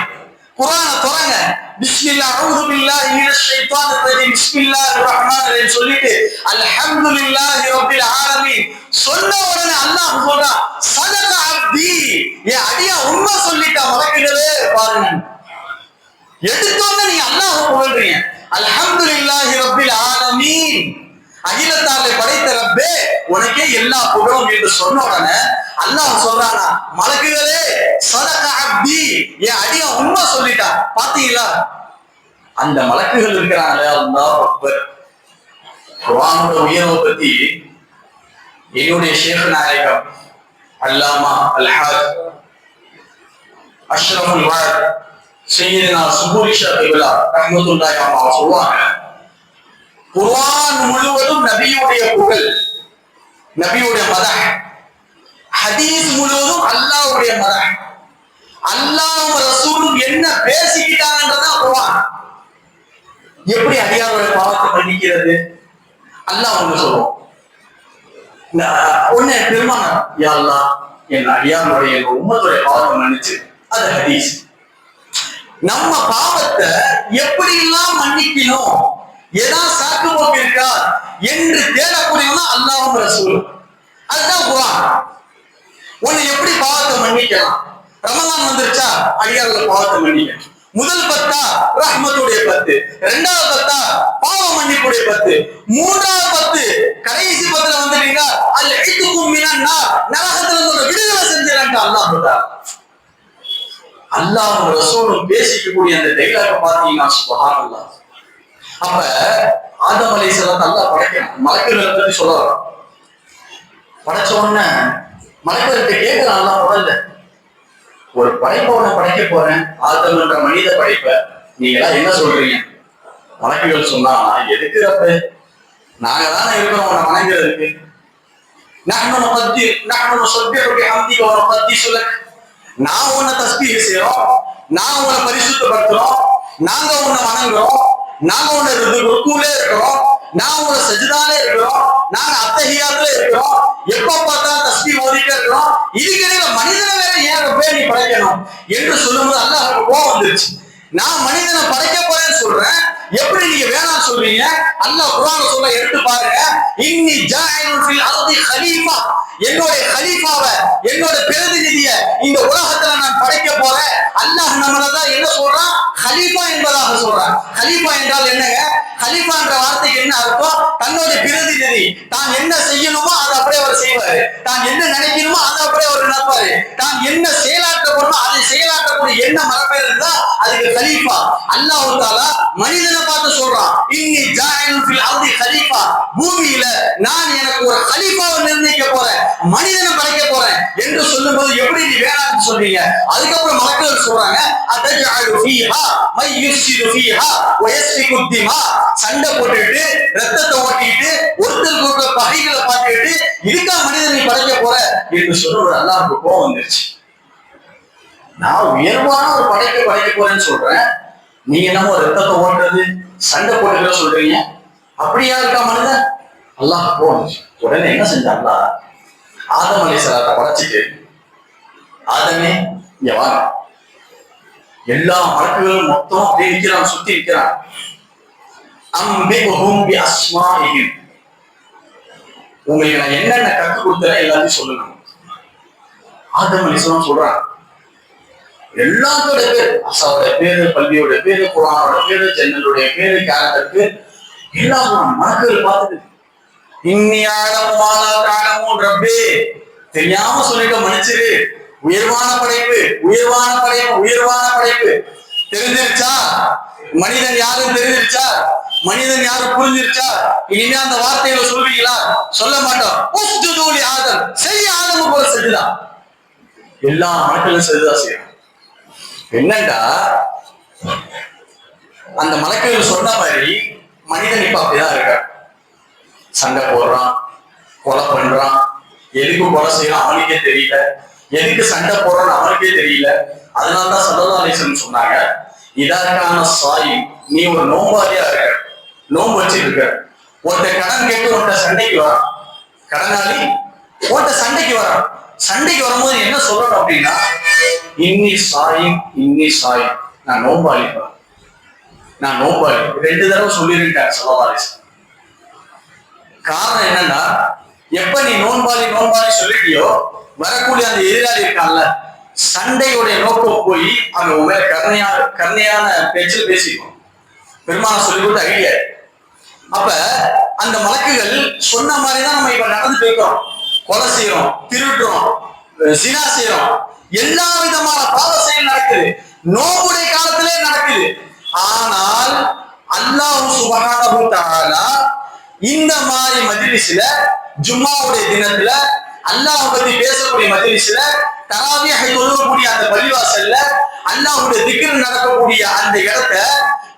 குர்ஆனை தொடங்க, பிஸ்மில்லாஹ் அஊது பில்லாஹி மினஷ் ஷைத்தானிர் ரஜீம் பிஸ்மில்லாஹிர் ரஹ்மானிர் ரஹீம் சொல்லிட்டு அல்ஹம்துலில்லாஹி ரப்பில் ஆலமீன் சொன்ன உடனே அல்லாஹ் சொல்றான், சதக அப்தி, என் அடியா உண்மை சொல்லிட்டா. மலக்குகளே பாருங்க, எடுத்தோன்னு நீ அல்லாஹ் புகழ்றீங்க. அல்ஹம்துலில்லாஹி ரப்பில் ஆலமீன், அகிலத்தாரை படைத்த ரப்பே உனக்கே எல்லா புகழும் என்று சொன்ன உடனே அல்லாஹ் சொல்றானா, மலக்குகளே சதக அப்தி, என் அடியா உண்மை சொல்லிட்டா. பாத்தீங்களா அந்த மலக்குகள் இருக்கிறாங்களே, அல்லாஹ் அக்பர். குர்ஆனோட உயர்வை பத்தி என்னுடைய ஷேக் நாயகம் அல்லாமா அல்ஹாஜ் அஷ்ரஃபுல் வஅத் சையதுனா சுபூரி ஷாஹிபுல்லா ரஹ்மத்துல்லாஹி அலைஹி சொல்வாங்க, குர்ஆன் முழுவதும் நபியுடைய புகழ், நபியுடைய மதஹ். ஹதீஸ் முழுவதும் அல்லாஹ்வுடைய மதஹ். அல்லாஹ்வும் ரசூலும் என்ன பேசிக்கிட்டாங்கன்றதா குர்ஆன். எப்படி அடியாருடைய பாவத்தை மன்னிக்கிறது? அல்லாஹ் ஒன்று சொல்லுவோம், உன்னை பெருமானார், யா அல்லாஹ் என் அடியாருடைய உம்மத்துடைய பாவத்தை மன்னிச்சு. அது ஹதீஸ். நம்ம பாவத்தை எப்படி எல்லாம் மன்னிக்கணும், ஏதாவது சாக்கு போக்கு இருக்கா என்று தேடக்கூடியவன் அல்லாஹ்வும் ரசூலும். அதுதான் குர்ஆன். உன்னை எப்படி பாவத்தை மன்னிக்கலாம்? ரமலான் வந்துருச்சா, அடியாருடைய பாவத்தை மன்னிக்க. முதல் 10 ரஹ்மத்துடைய 10, 2வது 10 பாவ மன்னிப்புடைய 10, 3வது 10 கடைசி 10ல வந்துட்டீங்க, அல் இத்கும் மினன் நார், நரகத்துல இருந்து விடுதலை செஞ்சிரன்டா அல்லாஹ் சொல்றார். அல்லாஹ் ரசூலும் பேசிக்கக்கூடிய அந்த டைலாக் பாத்தீங்கன்னா சுப்ஹானல்லாஹ். அப்ப ஆதம் அலைஹிஸ்ஸலாம் அல்லாஹ் படைக்கணும், மலக்குகளை பத்தி சொல்றாரு. படைச்ச உடனே மலக்குகிட்ட கேட்கிறான் அல்லாஹ், முதல்ல ஒரு படைப்பை உன்னை படைக்க போறேன், ஆதம் என்ற மனித படைப்பை, நீங்க எல்லாம் என்ன சொல்றீங்க? மலக்குகள் சொன்னா, எதுக்கு ரப்ப, நாங்க தானே இருக்கிறோம் உன்னை வணங்குறதுக்கு. நான் உன்னை தஸ்பீஹ் செய்யறோம், நான் உன்னை பரிசுத்தப்படுத்துறோம், நாங்க உன்னை வணங்குறோம், நாங்க உன்னை ருக்குலே இருக்கிறோம், நான் உன்னை சஜ்தாலே இருக்கிறோம், நாங்க அத்தஹியாத்துல இருக்கிறோம், எப்ப பார்த்தா தஸ்பீஹ் ஓதிட்டே இருக்கிறோம். இதுக்கிடையில மனிதனை வேற ஏன் ரப்பே நீ படைக்கணும் என்று சொல்லும்போது அல்லாஹ்வுக்கு கோபம் வந்துருச்சு. நான் மனிதனை படைக்க போறேன்னு சொல்றேன், எப்படி நீங்க வேணாம் சொல்றீங்க? அல்லாஹ் குர்ஆன்ல சொல்ல எடுத்து பாருங்க. இன்னி ஜாயிலுன் ஃபில் அர்தி கலீஃபா, என்னோட கலீஃபாவை, என்னோட பிரதிநிதியை இந்த உலகத்துல நான் படைக்க போறேன். அல்லாஹ் நம்மளதான் என்ன சொல்றான்? கலீஃபா என்பதாக சொல்றான். கலீஃபா என்றால் என்னங்க? கலீஃபா என்ற வார்த்தைக்கு என்ன அர்த்தம்? தன்னோட பிரதிநிதி. தான் என்ன செய்யணுமோ அதை அப்படியே அவர் செய்வாரு, தான் என்ன நினைக்கணுமோ அதை அப்படியே அவர் நினைப்பாரு, தான் என்ன செயலாற்றணுமோ அதை செயலாற்றக்கூடிய என்ன மரபேர் இருந்தா அதுக்கு கலீஃபா. அல்லாஹ் தஆலா மனிதனை பார்த்து சொல்றான், இன்னி ஜாயிலுன் ஃபில் அர்தி கலீஃபா, பூமியில நான் எனக்கு ஒரு கலீஃபாவை நிர்ணயிக்க போறேன், மனிதனை படைக்க போறேன் என்று சொல்லும்போது எப்படி நீ வேணாம்னு சொல்றீங்க? அதுக்கப்புறம் மக்கள் சொல்றாங்க, அதஜஅலு ஃபீஹா மை யுஃப்ஸிது ஃபீஹா வ யஸ்ஃபிகு திமா, சண்டை போட்டுட்டு ரத்தத்தை ஓட்டிட்டு ஒருத்தருக்கு ஒருத்தர் பகைகளை பார்த்துட்டு இதுக்கா மனிதனை படைக்க போற என்று சொல்ற அல்லாஹ்வுக்கு கோபம் வந்துருச்சு. நான் உயர்வான ஒரு படைக்க போறேன்னு சொல்றேன், நீங்க என்னமோ ரத்தத்தை ஓட்டுறது சண்டை போட்டுக்கிற சொல்றீங்க, அப்படியா இருக்கா மனிதன்? அல்லாஹ் கோபம். உடனே என்ன செஞ்சாங்களா, ஆதம் அலைஹிஸ்ஸலாத்தை படைச்சிட்டு, ஆதமே இங்க வாங்க, எல்லா மலக்குகளும் மொத்தம் அப்படியே நிற்கிறான், சுத்தி நிற்கிறான். அம்பிஹும் பி அஸ்மாஇஹிம், உங்களுக்கு நான் என்னென்ன கற்றுக் கொடுத்தேன் எல்லாத்தையும் சொல்லுங்க. ஆதம் அலைஹிஸ்ஸலாம் சொல்றான், எல்லாத்தோட பேர், அசாவோட பேரு, பல்வியோட பேரு, குர்ஆனோட பேரு, ஜன்னலுடைய பேரு, கேரக்டர் பேர் எல்லாம் மலக்குகள் பார்த்துட்டு, இன்னியாலம் மாலா தாலமூன் ரப்பே, தெரியாம சொல்லிட்டு மன்னிச்சிரு, உயர்வான படைப்பு, உயர்வான படைப்பு, உயர்வான படைப்பு. தெரிஞ்சிருச்சா மனிதன் யாரும்? தெரிஞ்சிருச்சா மனிதன் யாரும்? புரிஞ்சிருச்சா? இனிமே அந்த வார்த்தைகளை சொல்வீங்களா? சொல்ல மாட்டோம். உஸ்ஜுது லி ஆதம், செய்ய ஆதம் போல செஞ்சுதா. எல்லா மலக்குகளும் செஞ்சுதான் செய்யணும். என்னண்டா அந்த மலக்குகள் சொன்ன மாதிரி மனிதன் இப்ப அப்படிதான் இருக்க, சண்டை போடுறான், கொலை பண்றான். எதுக்கு கொலை செய்யறான் அவனுக்கே தெரியல, எதுக்கு சண்டை போடுறான்னு அவனுக்கே தெரியல. அதனாலதான் ஸல்லல்லாஹு அலைஹி வஸல்லம் சொன்னாங்க, இதற்கான சாயி, நீ ஒரு நோம்பாளியா இருக்க, நோம்பு வச்சுட்டு இருக்க, ஒருத்த கடன் கேட்டு ஒருத்த சண்டைக்கு வரான், கடனாளி ஒருத்த சண்டைக்கு வரான். சண்டைக்கு வரும்போது என்ன சொல்லணும் அப்படின்னா, இன்னி சாயும் இன்னி சாயும், நான் நோம்பாளி, நான் நோம்பாளி 2 தடவை சொல்லியிருக்காரு ஸல்லல்லாஹு அலைஹி வஸல்லம். காரணம் என்னன்னா, எப்ப நீ நோன்பாளி நோன்பாளி சொல்லிட்டியோ, வரக்கூடிய அந்த எதிராளி இருக்கான்ல, சண்டையுடைய நோக்கம் போய் அவங்க உண்மையில கருணையான பேச்சில் பேசிக்கும். பெருமான சொல்லி கொடுத்த ஐடியா. அப்ப அந்த மலக்குகள் சொன்ன மாதிரிதான் நம்ம இப்ப நடந்து போய்க்கிறோம். கொலை செய்யறோம், திருடுறோம், சினா செய்யறோம், எல்லா விதமான பாவ செயல் நடக்குது, நோம்புடைய காலத்திலே நடக்குது. ஆனால் அல்லாஹ் சுப்ஹானஹு வ தஆலா இந்த மாதிரி மஜ்லிஸ்ல, ஜும்மாவுடைய தினத்துல அல்லாஹ் பத்தி பேசக்கூடிய மஜ்லிஸ்ல, தராவீஹ் தொழக்கூடிய அந்த பள்ளிவாசல்ல அல்லாஹ்வுடைய திக்ர் நடக்கக்கூடிய அந்த இடத்தை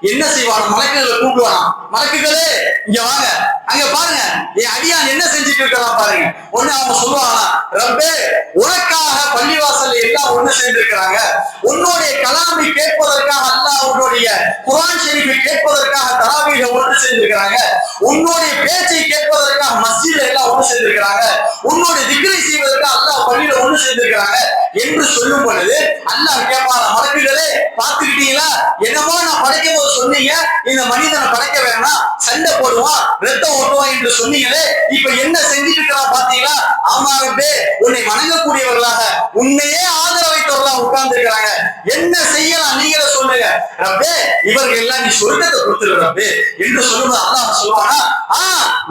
என்ன செய்வாங்க? மலக்குகளை கூப்பிடுவாங்க. மலக்குகளே இங்க வாங்க, அங்க பாருங்க என் அடியான் என்ன செஞ்சுட்டு இருக்கான் பாருங்க. ஒண்ணு அவங்க சொல்லுவாங்க, ரப்பே உனக்காக பள்ளிவாசல்ல எல்லாம் ஒண்ணு சேர்ந்திருக்கிறாங்க, உன்னுடைய கலாமை கேட்பதற்காக அல்லாஹ் உன்னுடைய குர்ஆன் ஷரீஃபை கேட்பதற்காக தராவீஹ ஒன்று சேர்ந்திருக்கிறாங்க, உன்னுடைய பேச்சை கேட்பதற்காக மஸ்ஜித்ல எல்லாம் ஒன்று சேர்ந்திருக்கிறாங்க, உன்னுடைய திக்ரை செய்வதற்காக அல்லாஹ் பள்ளியில ஒன்று சேர்ந்திருக்கிறாங்க என்று சொல்லும் பொழுது அல்லாஹ் கேட்பாங்க, மலக்குகளே பார்த்துக்கிட்டீங்களா, என்னமோ நான் படைக்கும் போது சொன்னீங்க இந்த மனிதனை படைக்க வேணாம், சண்டை போடுவான், ரத்தம் ஓட்டுவான் என்று சொன்னீங்களே, இப்ப என்ன செஞ்சுட்டு இருக்கிறான் பாத்தீங்களா? ஆமா ரப்பே, உன்னை வணங்கக்கூடியவர்களாக, உன்னையே ஆதரவைத்தவர்களாக உட்கார்ந்து இருக்கிறாங்க, என்ன செய்யலாம் நீங்களே சொல்லுங்க ரப்பே, இவர்கள் எல்லாம் நீ சொர்க்கத்தை கொடுத்துரு ரப்பே என்று சொல்லும்போது அல்லாஹ் சொல்லுவானா,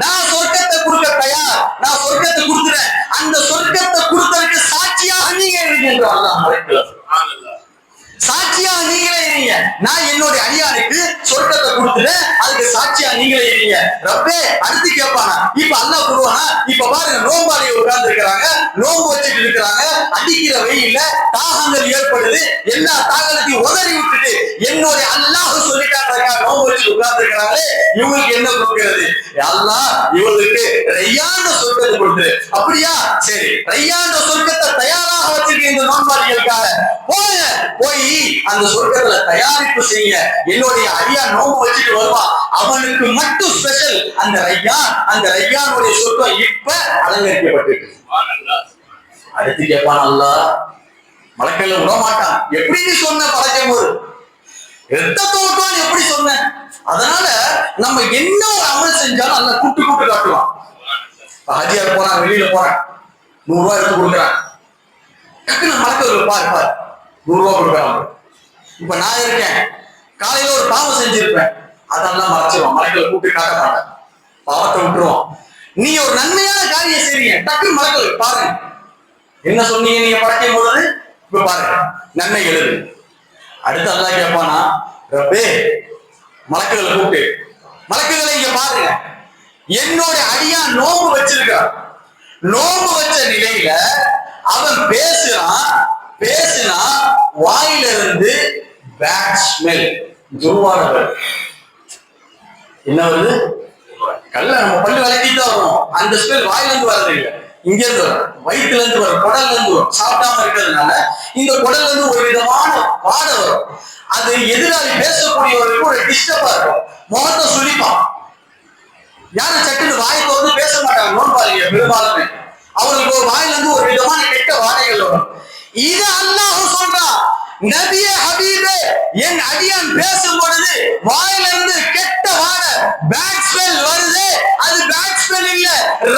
நான் சொர்க்கத்தை கொடுக்க தயார், நான் சொர்க்கத்தை கொடுத்துறேன், அந்த சொர்க்கத்தை கொடுத்ததுக்கு சாட்சியாக நீங்க இருங்க என்று அல்லாஹ் அழைக்கிறார். சாட்சியா நீங்களே இருங்க, நான் என்னுடைய அடியானுக்கு சொர்க்கத்தை கொடுத்துட்டேன், அதுக்கு சாட்சியா நீங்களே இருங்க ரப்பே. அடுத்து கேட்பானா, இப்ப அல்லாஹ் சொல்லுவானா, இப்ப பாருங்க நோம்பாளி உட்கார்ந்து இருக்கிறாங்க, நோம்பு வச்சுட்டு இருக்கிறாங்க, அடிக்கிற வெயில்ல தாகங்கள் ஏற்படுது, எல்லா தாகத்தையும் உதறி விட்டுட்டு என்னுடைய அல்லாஹ் சொல்லிட்டாங்க நோம்பு வச்சுட்டு உட்கார்ந்து இருக்கிறாங்களே, இவங்களுக்கு என்ன கொடுக்கிறது? அல்லாஹ் இவங்களுக்கு ரையான சொர்க்கத்தை கொடுத்துரு. அப்படியா, சரி, ரையான சொர்க்கத்தை தயாராக வச்சிருக்க இந்த நோம்பாளிகளுக்காக போய் அந்த சொர்க்கத்துல தயாரிப்பு செய்ய, என்னுடைய ஐயா நோம்பு வச்சுட்டு வருவான், அவனுக்கு மட்டும் ஸ்பெஷல் அந்த ரையானுடைய சொர்க்கம் இப்ப அலங்கரிக்கப்பட்டிருக்கு. அடுத்து கேட்பான் அல்லாஹ், மலக்குகளை விட மாட்டான். எப்படி நீ சொன்ன படைக்கும் போது, ரத்தத்தோட்டம் எப்படி சொன்னேன்? அதனால நம்ம என்ன ஒரு அமல் செஞ்சாலும் அல்ல கூட்டு கூட்டு காட்டுவான். ஹஜியார் போறான், வெளியில போறேன், 100 ரூபாய் எடுத்து கொடுக்குறான், டக்குன்னு மலக்குகள் பாரு 100 ரூபாய் கொடுக்குறான். இப்ப நான் இருக்கேன், காலையில ஒரு பாவம் செஞ்சிருப்பேன், அதெல்லாம் மறைச்சிருவான், மலக்குகளை கூப்பிட்டு காட்ட மாட்டேன், பாவத்தை விட்டுருவான். நீ ஒரு நன்மையான காரியம் செய்றீங்க, டக்குன்னு மலக்குகள் பாருங்க என்ன சொன்னீங்க நீங்க படைக்கும் பொழுது, இப்ப பாருங்க நன்மை எழுது. அடுத்து அல்லாஹ் கேட்பானா, ரப்பே மலக்குகளை கூப்பிட்டு, மலக்குகளை இங்க பாருங்க, என்னோட அடியா நோம்பு வச்சிருக்கான், நோம்பு வச்ச நிலையில அவன் பேசினா வாயில இருந்து பேட் ஸ்மெல், துர்வாடை என்ன வருது? கல்ல நம்ம பல்லு விளக்கிட்டு வரும், அந்த ஸ்மெல் வாயில இருந்து வரது இல்லை, இங்க இருந்து வரும், வயிற்றுல இருந்து வரும், குடல்ல இருந்து வரும். சாப்பிடாம இருக்கிறதுனால இந்த குடல்ல இருந்து ஒரு விதமான வாடை வரும். அது எதிராளி பேசக்கூடியவர்களுக்கு ஒரு டிஸ்டர்பா இருக்கும், முகத்தை சுழிப்பான். யாரும் சட்டுன்னு வாய்க்கு வந்து பேச மாட்டாங்க நோன்பாளிங்க பெரும்பாலுமே. அவங்களுக்கு ஒரு வாயில இருந்து ஒரு விதமான கெட்ட வாடைகள் வரும். இது அல்லாஹ் சொல்றான், நபியே ஹபீபே, என் அடியான் பேசும் பொழுது வாயில இருந்து கெட்ட வாடை பேட் ஸ்மெல் வருது, அது பேட் ஸ்மெல் இல்ல,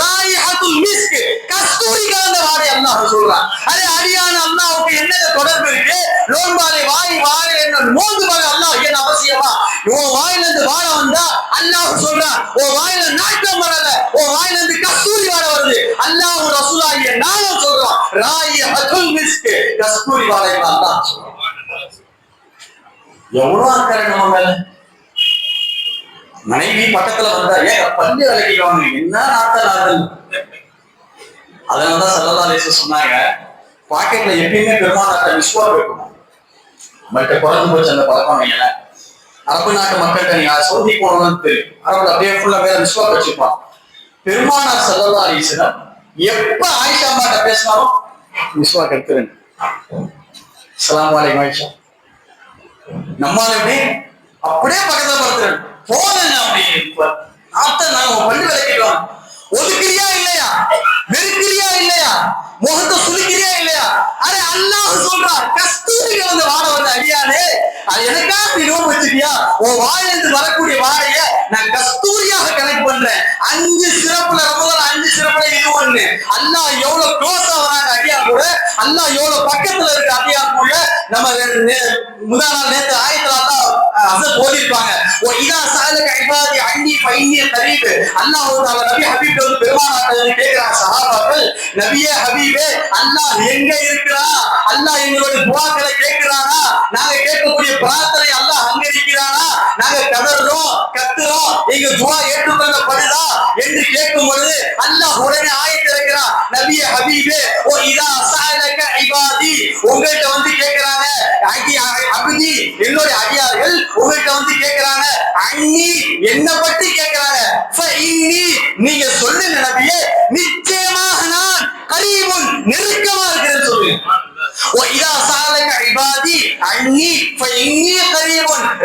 ராயிஹத்துல் மிஸ்க், கஸ்தூரி கலந்த வாடை அல்லாஹ் சொல்றான். அதே அடியான் அல்லாஹ்வுக்கு என்ன தொடர்பு இருக்கு? நோன்பாளி வாயில என்ன மோந்து பாரு, அல்லாஹ் என்ன அவசியமா? உன் வாயில இருந்து வாடை வந்தா அல்லாஹ் சொல்றான், உன் வாயில நாட்டம் வரல, உன் வாயில இருந்து கஸ்தூரி வாடை வருது. அல்லாஹ் ரசூலுல்லாஹி நானும் சொல்றோம், ராயிஹத்துல் மிஸ்க், கஸ்தூரி வாடை அல்லாஹ் சொல்றான். எவ்வளவு அக்கறை நம்ம மேல. மனைவி பக்கத்துல வந்தா ஏன் பல்லு விளக்கிடுவாங்க, என்ன நாட்கள். அதனாலதான் ஸல்லல்லாஹு அலைஹி வஸல்லம் சொன்னாங்க, பாக்கெட்ல எப்பயுமே பெருமானாட்ட மிஸ்வாக் இருக்கணும். மற்ற குறைஞ்சு போச்சு அந்த பழக்கம். வைங்கள அரபு நாட்டு மக்கள்கிட்ட நீங்க சவுதி போனோம்னு தெரியும், அரபுல அப்படியே ஃபுல்லா மேல மிஸ்வாக் வச்சுப்பான். பெருமானார் ஸல்லல்லாஹு அலைஹி வஸல்லம் எப்ப ஆயிஷா அம்மாட்ட பேசினாலும் மிஸ்வாக் எடுத்துருங்க, அஸ்ஸலாமு அலைக்கும் ஆயிஷா. நம்மால எப்படி அப்படியே பக்கத்துல படுத்துறேன் போனேன், அப்படி நாங்க பள்ளி விளக்கிடுவாங்க. ஒதுக்கிறியா இல்லையா? வெறுக்கிறியா இல்லையா? முகத்தை சுலிக்கிறியா இல்லையா? அரே அல்லாஹ் சொல்றான், கஸ்தூரி கலந்த வாடை வந்து அடியானே, அது எனக்கா நீ நோம்பு வச்சிருக்கியா? உன் வாயிலிருந்து வரக்கூடிய வாடைய நான் கஸ்தூரியாக கனெக்ட் பண்றேன். 5 சிறப்புல ரமலான் 5 சிறப்புல இது ஒண்ணு. அல்லாஹ் எவ்வளவு க்ளோஸா வராங்க அடியான் கூட, அல்லாஹ் எவ்வளவு பக்கத்துல இருக்கு அடியான் கூட. நம்ம முதல் நாள் நேற்று ஆயத்துல அசத் ஓதிருப்பாங்க, ஓ இதா சாலக இபாதி அன்னி ஃபைன்னி கரீப். அல்லாஹ் நபி ஹபீப் வந்து பெருமானார் கேக்குறாங்க சஹாபாக்கள், நபியே ஹபீபே, அல்லாஹ் எங்க இருக்கிறா? அல்லாஹ் எங்களுடைய துஆக்களை கேட்கிறானா? நாங்க கேட்கக்கூடிய பிரார்த்தனை அல்லாஹ் அங்க இருக்கிறானா? நாங்க கதறோம் கத்துறோம், எங்க துஆ ஏற்றுக்கொள்ளப்படுதா என்று கேட்கும் பொழுது அல்லாஹ் உடனே ஆயத்தை இறக்குறான், நபியே ஹபீபே, ஓ இதா சாலக இபாதி, உங்கள்கிட்ட வந்து கேட்கிறாங்க அபதி, என்னுடைய அடியார்கள் உங்கள்கிட்ட வந்து கேட்கிறாங்க, அன்னி என்ன பற்றி கேட்கிறாங்க, நீங்க சொல்லுங்க நபியே, நிச்சயமாக நான் கரீபுன் நெருக்கமா இருக்கிறேன்னு சொல்லுங்க.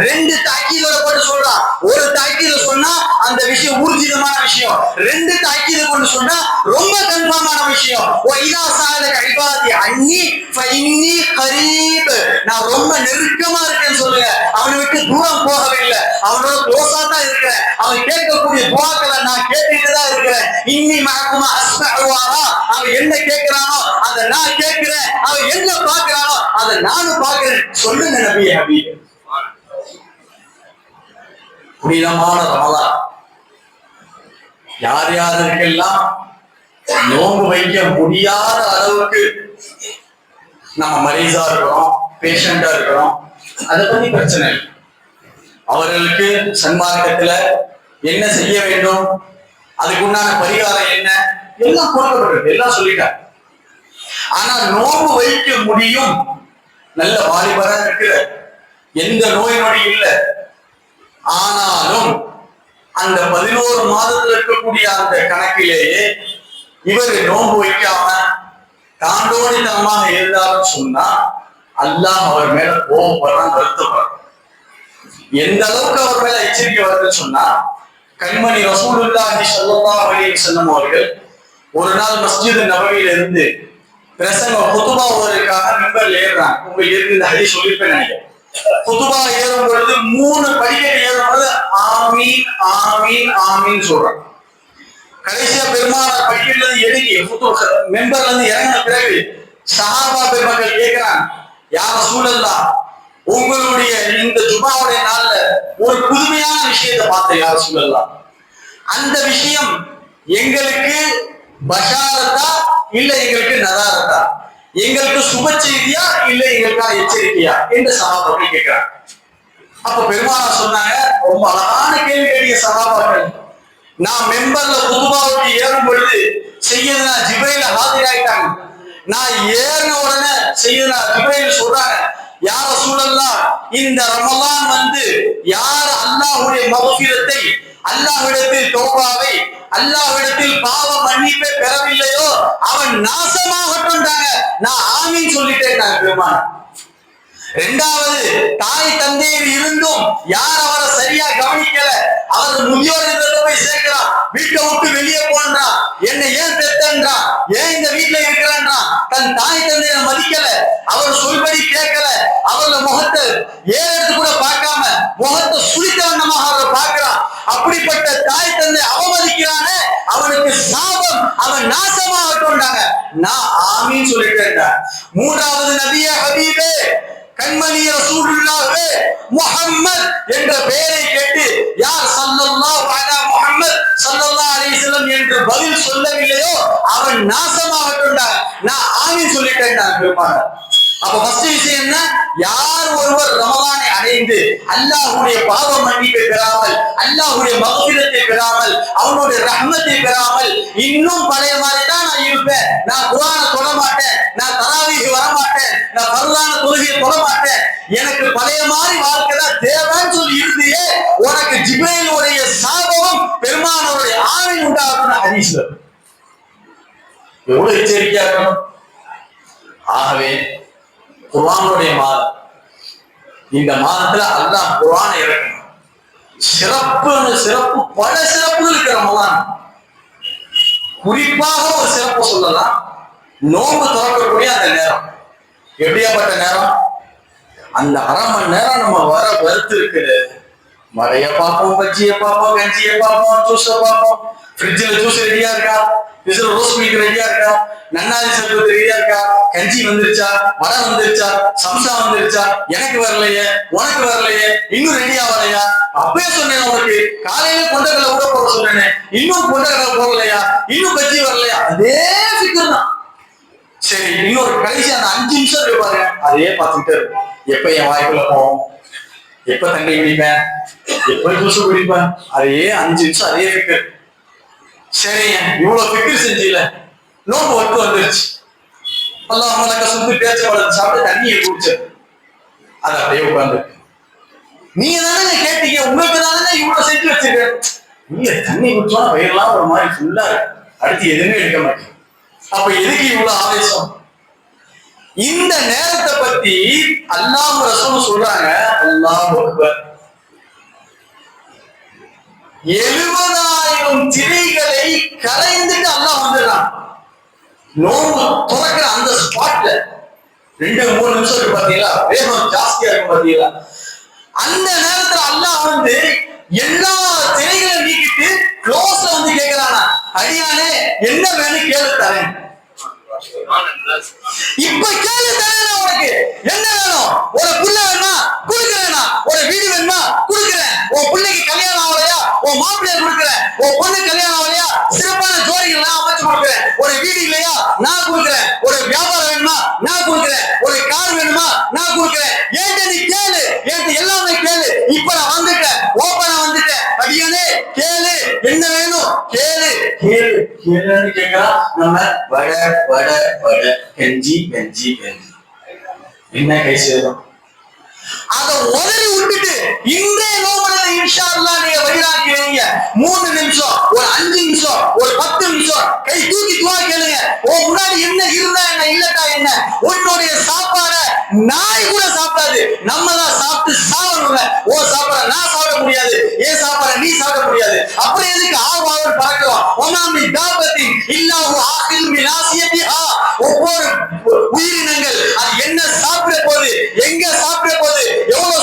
ரெண்டு தாக்கீதோட போட்டு சொல்றான். ஒரு தாக்கீத சொன்னா அந்த விஷயம் ஊர்ஜிதமான விஷயம், 2 தாக்கீத கொண்டு சொன்னா ரொம்ப கன்ஃபார்மான விஷயம். நான் ரொம்ப நெருக்கமா இருக்கேன்னு சொல்லுங்க. அவனை விட்டு தூரம் போகவில்லை, அவனோட க்ளோஸா தான் இருக்கிறேன். அவன் கேட்கக்கூடிய துஆக்களை நான் கேட்டுட்டு தான் இருக்கிறேன். இன்னி மஅகுமா அஸ்மஉவாரா, அவன் என்ன கேட்கிறானோ அதை நான் கேட்கிறேன், அவன் என்ன பார்க்கிறானோ அதை நானும் பார்க்கிறேன். சொல்லுங்க நபியே ஹபீப். புனிதமான ரமலான் யார் யாருக்கெல்லாம் நோன்பு வைக்க முடியாத அளவுக்கு நம்ம மரீஸா இருக்கிறோம், பேஷண்டா இருக்கிறோம், அதை பத்தி பிரச்சனை இல்லை. அவர்களுக்கு சன்மார்க்கத்துல என்ன செய்ய வேண்டும், அதுக்கு உண்டான பரிகாரம் என்ன, எல்லாம் கொடுக்கப்பட்டிருக்கு, எல்லாம் சொல்லிட்டாங்க. ஆனா நோன்பு வைக்க முடியும், நல்ல வாலிபரா இருக்கிற, எந்த நோய் நொடி இல்லை, ஆனாலும் அந்த 11 மாதத்துல இருக்கக்கூடிய அந்த கணக்கிலேயே இவர் நோன்பு வைக்காம தாண்டோடித்தனமாக இருந்தாலும் சொன்னா அல்லாஹ் அவர் மேல கோபப்படுறான், வருத்தப்படுறான். எந்த அளவுக்கு அவர் மேல எச்சரிக்கை வருதுன்னு சொன்னா, கண்மணி ரசூலுல்லாஹி ஸல்லல்லாஹு அலைஹி வஸல்லம் அவர்கள் ஒரு நாள் மஸ்ஜித் நபவியில இருந்து பிரசங்க குதுபா ஓதுறதுக்காக மிம்பர்ல ஏறுறாங்க. உங்களுக்கு இருக்கு இந்த ஹதீஸ் சொல்லிருப்பேன் நினைக்கிறேன். குதுபா ஏறும் பொழுது 3 படிக்கட்டு ஏறும் பொழுது ஆமீன் ஆமீன் ஆமீன் சொல்றாங்க. கடைசியா பெருமானார் படிக்கட்டுல இருந்து இறங்கி மெம்பர்ல இருந்து இறங்கின பிறகு சஹாபா பெருமக்கள் கேட்கிறாங்க, யா ரசூலல்லாஹ், உங்களுடைய இந்த ஜுமாவுடைய நாள்ல ஒரு புதுமையான விஷயத்தை பார்த்த யா ரசூலல்லாஹ், அந்த விஷயம் எங்களுக்கு பஷாரத்தா இல்ல எங்களுக்கு நதாரத்தா, எங்களுக்கு சுப செய்தியா இல்ல எங்களுக்கா எச்சரிக்கையா என்று சஹாபாக்கள் கேட்கிறாங்க. அப்ப பெருமானார் சொன்னாங்க, ரொம்ப அழகான கேள்வி கேட்கிற சஹாபாக்கள், நான் மெம்பர்ல குதுபாவுக்கு ஏறும் பொழுது செய்யதுனா ஜிப்ரீல் ஆஜராயிட்டாங்க. நான் ஏறின உடனே செய்யதுனா ஜிப்ரீல் சொல்றாங்க, யா ரசூலல்லாஹ், இந்த ரமலான் வந்து யார் அல்லாஹ்வுடைய மக்ஃபிரத்தை, அல்லாஹ்விடத்தில் தௌபாவை, அல்லாஹ்விடத்தில் பாவ மன்னிப்பை பெறவில்லையோ அவன் நாசமாகட்டும்டாங்க. நான் ஆமீன் சொல்லிட்டேன். நான் பெருமான். இரண்டாவது, தாய் தந்தையர் இருந்தும் யார் அவரை சரியா கவனிக்கல, அவர் முதியோர் இல்லத்துல போய் சேர்க்கிறான், வீட்டை விட்டு வெளியே போன்றான், என்னை ஏன் பெத்தன்றான், ஏன் இந்த வீட்டுல இருக்கிறான்றான், தன் தாய் தந்தையை மதிக்கல, அவர் சொல்படி கேட்கல, அவரோட முகத்தை ஏறெடுத்து கூட பார்க்காம முகத்தை சுழித்த வண்ணமாக அவர் பார்க்கிறான். அப்படிப்பட்ட தாய் தந்தை அவமதிக்கிறானே, அவனுக்கு சாபம், அவன் நாசமாகட்டும்டாங்க. நான் ஆமீன் சொல்லிட்டேன். மூன்றாவது, நபியே ஹபீபே, கண்மணி ரசூலுல்லாஹ் முஹம்மத் என்ற பெயரை கேட்டு யார் ஸல்லல்லாஹு அலைஹி முஹம்மத் ஸல்லல்லாஹு அலைஹி வஸல்லம் என்று பதில் சொல்லவில்லையோ அவன் நாசமாகட்டும்டா. நான் ஆமீன் சொல்லிட்டேன். நான் பெருமானார். அப்ப ஃபர்ஸ்ட் விஷயம் என்ன, யார் ஒருவர் ரமலானை அடைந்து அல்லாஹ்வுடைய பாவ மன்னிப்பை பெறாமல், அல்லாஹ்வுடைய மக்ஃபிரத்தை பெறாமல், அவனுடைய ரஹ்மத்தை பெறாமல் இன்னும் பழைய மாதிரி தான் நான் இருப்பேன், நான் குர்ஆனை தொழ மாட்டேன், நான் தராவீஹ் வர மாட்டேன், நான் ஃபர்லான தொழுகையை தொழ மாட்டேன், எனக்கு பழைய மாதிரி வாழ்க்கை தான் தேவைன்னு சொல்லி இருந்தியே, உனக்கு ஜிப்ரீலுடைய சாபமும் பெருமானாருடைய ஆமீன் உண்டாகணும். ஹதீஸ்ல எவ்வளவு எச்சரிக்கையா இருக்கணும். ஆகவே குர்ஆனுடைய மாதம், இந்த மாதத்துல அல்லாஹ் குர்ஆனை இறக்கணும். சிறப்பு பல சிறப்புகள் இருக்கு ரமலான். குறிப்பாக ஒரு சிறப்பு சொல்லலாம், நோன்பு திறக்கக்கூடிய அந்த நேரம். எப்படியாப்பட்ட நேரம், அந்த அரை மணி நேரம் நம்ம வர வருத்து இருக்குது. மழைய பார்ப்போம், பஜ்ஜியை பார்ப்போம், கஞ்சியை பார்ப்போம், ஜூஸை பார்ப்போம், ஃப்ரிட்ஜில் ஜூஸ் ரெடியா இருக்கா, ஃப்ரிட்ஜில் ரோஸ் மில்க் ரெடியா இருக்கா, நன்னாரி சர்பத் ரெடியா இருக்கா, கஞ்சி வந்துருச்சா, வடை வந்துருச்சா, சம்சா வந்துருச்சா, எனக்கு வரலையே, உனக்கு வரலையே, இன்னும் ரெடியா வரலையா, அப்பயே சொன்னேன் உனக்கு, காலையில கொண்டக்கடலை கூட போட சொன்னேன், இன்னும் கொண்டக்கடலை போடலையா, இன்னும் பஜ்ஜி வரலையா, அதே ஃபிகர் தான். சரி, இன்னொரு கடைசி அந்த 5 நிமிஷம் இருக்கு பாருங்க, அதே பார்த்துக்கிட்டு இருக்கும். எப்ப என் வாய்க்குள்ள போவோம், எப்ப தண்ணி குடிப்பேன், எப்ப ஜூஸ் குடிப்பேன், அதே 5 நிமிஷம் அதே ஃபிகர். சரிங்க, இவ்வளவு ஃபிகர் செஞ்சீல, நோம்பு ஒர்க்கு வந்துருச்சு, அல்லாஹ் மலக்க சுத்தி பேச்ச வளர்ந்து சாப்பிட்டு தண்ணியை குடிச்சு அது அப்படியே உட்கார்ந்து. நீங்க தானே கேட்டீங்க, உங்களுக்கு தானே இவ்வளவு செஞ்சு வச்சிருக்கேன், நீங்க தண்ணி குடிச்சோன்னா வயிறுலாம் ஒரு மாதிரி ஃபுல்லா இருக்கு, அடுத்து எதுவுமே எடுக்க மாட்டேன். அப்ப எதுக்கு இவ்வளவு ஆவேசம்? இந்த நேரத்தை பத்தி அல்லாஹ் ரசூல் சொல்றாங்க, அல்லாஹ் அக்பர், 70,000 திரைகளை கலைந்துட்டு அல்லாஹ் வந்துடுறான். நோம்பு துறக்கிற அந்த ஸ்பாட்ல 2-3 நிமிஷம் இருக்கு பாத்தீங்களா, வேகம் ஜாஸ்தியா இருக்கும் பாத்தீங்களா, அந்த நேரத்துல அல்லாஹ் வந்து எல்லா திரைகளை நீக்கிட்டு க்ளோஸ்ல வந்து கேட்கிறானா, அடியானே என்ன வேணும் கேளு தரேன், இப்ப கேளு தரேன், உனக்கு என்ன வேணும், ஒரு புள்ள வேணுமா கொடுக்கிறேனா, ஒரு வீடு வேணுமா கொடுக்கிறேன், உன் பிள்ளைக்கு கல்யாணம் ஆகலையா உன் மாப்பிள்ளைய கொடுக்கிறேன், உன் பொண்ணு கல்யாணம் ஆகலையா சிறப்பான ஜோடிகள் நான் அமைச்சு கொடுக்கிறேன், ஒரு வீடு இல்லையா நான் கொடுக்கிறேன், ஒரு வியாபாரம் வேணுமா நான் கொடுக்கிறேன், ஒரு கார் வேணுமா நான் கொடுக்கிறேன், ஏன்ட்ட நீ கேளு, ஏன்ட்ட எல்லாமே கேளு, இப்ப நான் வந்துட்டேன், ஓப்பனா வந்துட்டேன், அடியானே கேளு என்ன வேணும் கேளு, கேளு கேளுன்னு கேட்கலாம். நம்ம வட வட வட கஞ்சி கஞ்சி கஞ்சி என்ன கை சேரும், அத உதறி விட்டுட்டு இன்றைய நோம்புல இன்ஷா அல்லாஹ் நீங்க வழிராக்கி வைங்க. 3 நிமிஷம், ஒரு 5 நிமிஷம், ஒரு 10 நிமிஷம் கை தூக்கி துவா கேளுங்க. உன் முன்னாடி என்ன இருந்தா என்ன, இல்லட்டா என்ன, உன்னுடைய சாப்பாட நாய் கூட சாப்பிடாது, நம்ம தான் சாப்பிட்டு சாவணுங்க. ஓ சாப்பாட நான் சாப்பிட முடியாது, ஏன் சாப்பாட நீ சாப்பிட முடியாது, அப்புறம் எதுக்கு ஆவாவன் பறக்கிறோம். ஒன்னாமி தாபத்தின் இல்லாஹு ஆகில் மினாசியத்திஹா, ஒவ்வொரு உயிரினங்கள் அது என்ன சாப்பிட போகுது, எங்க சாப்பிட போகுது, எவ்வளவு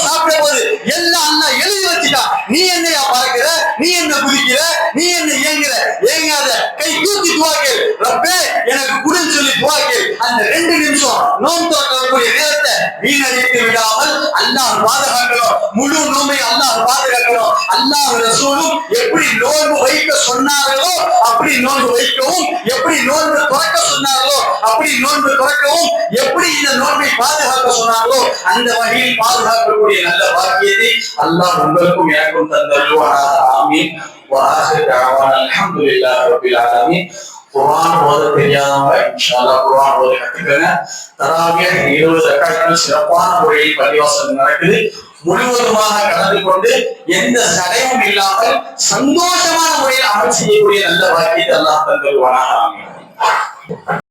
குதிக்கிற, நீ என்ன ஏங்குற, ஏங்காத, கை தூக்கி துவா கேள். ரப்பே எனக்கு குடுன்னு சொல்லி துவா கேள். அந்த 2 நிமிஷம் நோன்பு திறக்கக்கூடிய நேரத்தை வீணடித்து விடாமல் அல்லாஹ் பாதுகாக்கணும். முழு நோன்பை அல்லாஹ் பாதுகாக்கணும். அல்லாஹ் ரசூலும் எப்படி நோன்பு வைக்க சொன்னார்களோ அப்படி நோன்பு வைக்கவும், எப்படி நோன்பு துறக்க சொன்னார்களோ அப்படி நோன்பு துறக்கவும், எப்படி இந்த நோன்பை பாதுகாக்க சொன்னார்களோ அந்த வகையில் பாதுகாக்கக்கூடிய நல்ல பாக்கியத்தை அல்லாஹ் உங்களுக்கும் எனக்கும் தந்தருவானாக. ஆமீன். வஆஹிரு தஅவானா அல்ஹம்துலில்லாஹி ரப்பில் ஆலமீன். குர்ஆன் ஓத தெரியாதவங்க இன்ஷா அல்லாஹ் குர்ஆன் ஓத கத்துக்கங்க. தராவிஹ் 20 ரக்காத்துகள் சிறப்பான முறையில் பள்ளிவாசல் நடக்குது. முழுவதுமாக கலந்து கொண்டு எந்த தடையும் இல்லாமல் சந்தோஷமான முறையில் அமல் செய்யக்கூடிய நல்ல வாக்கியத்தை அல்லாஹ் தந்தருவானாக. ஆமீன்.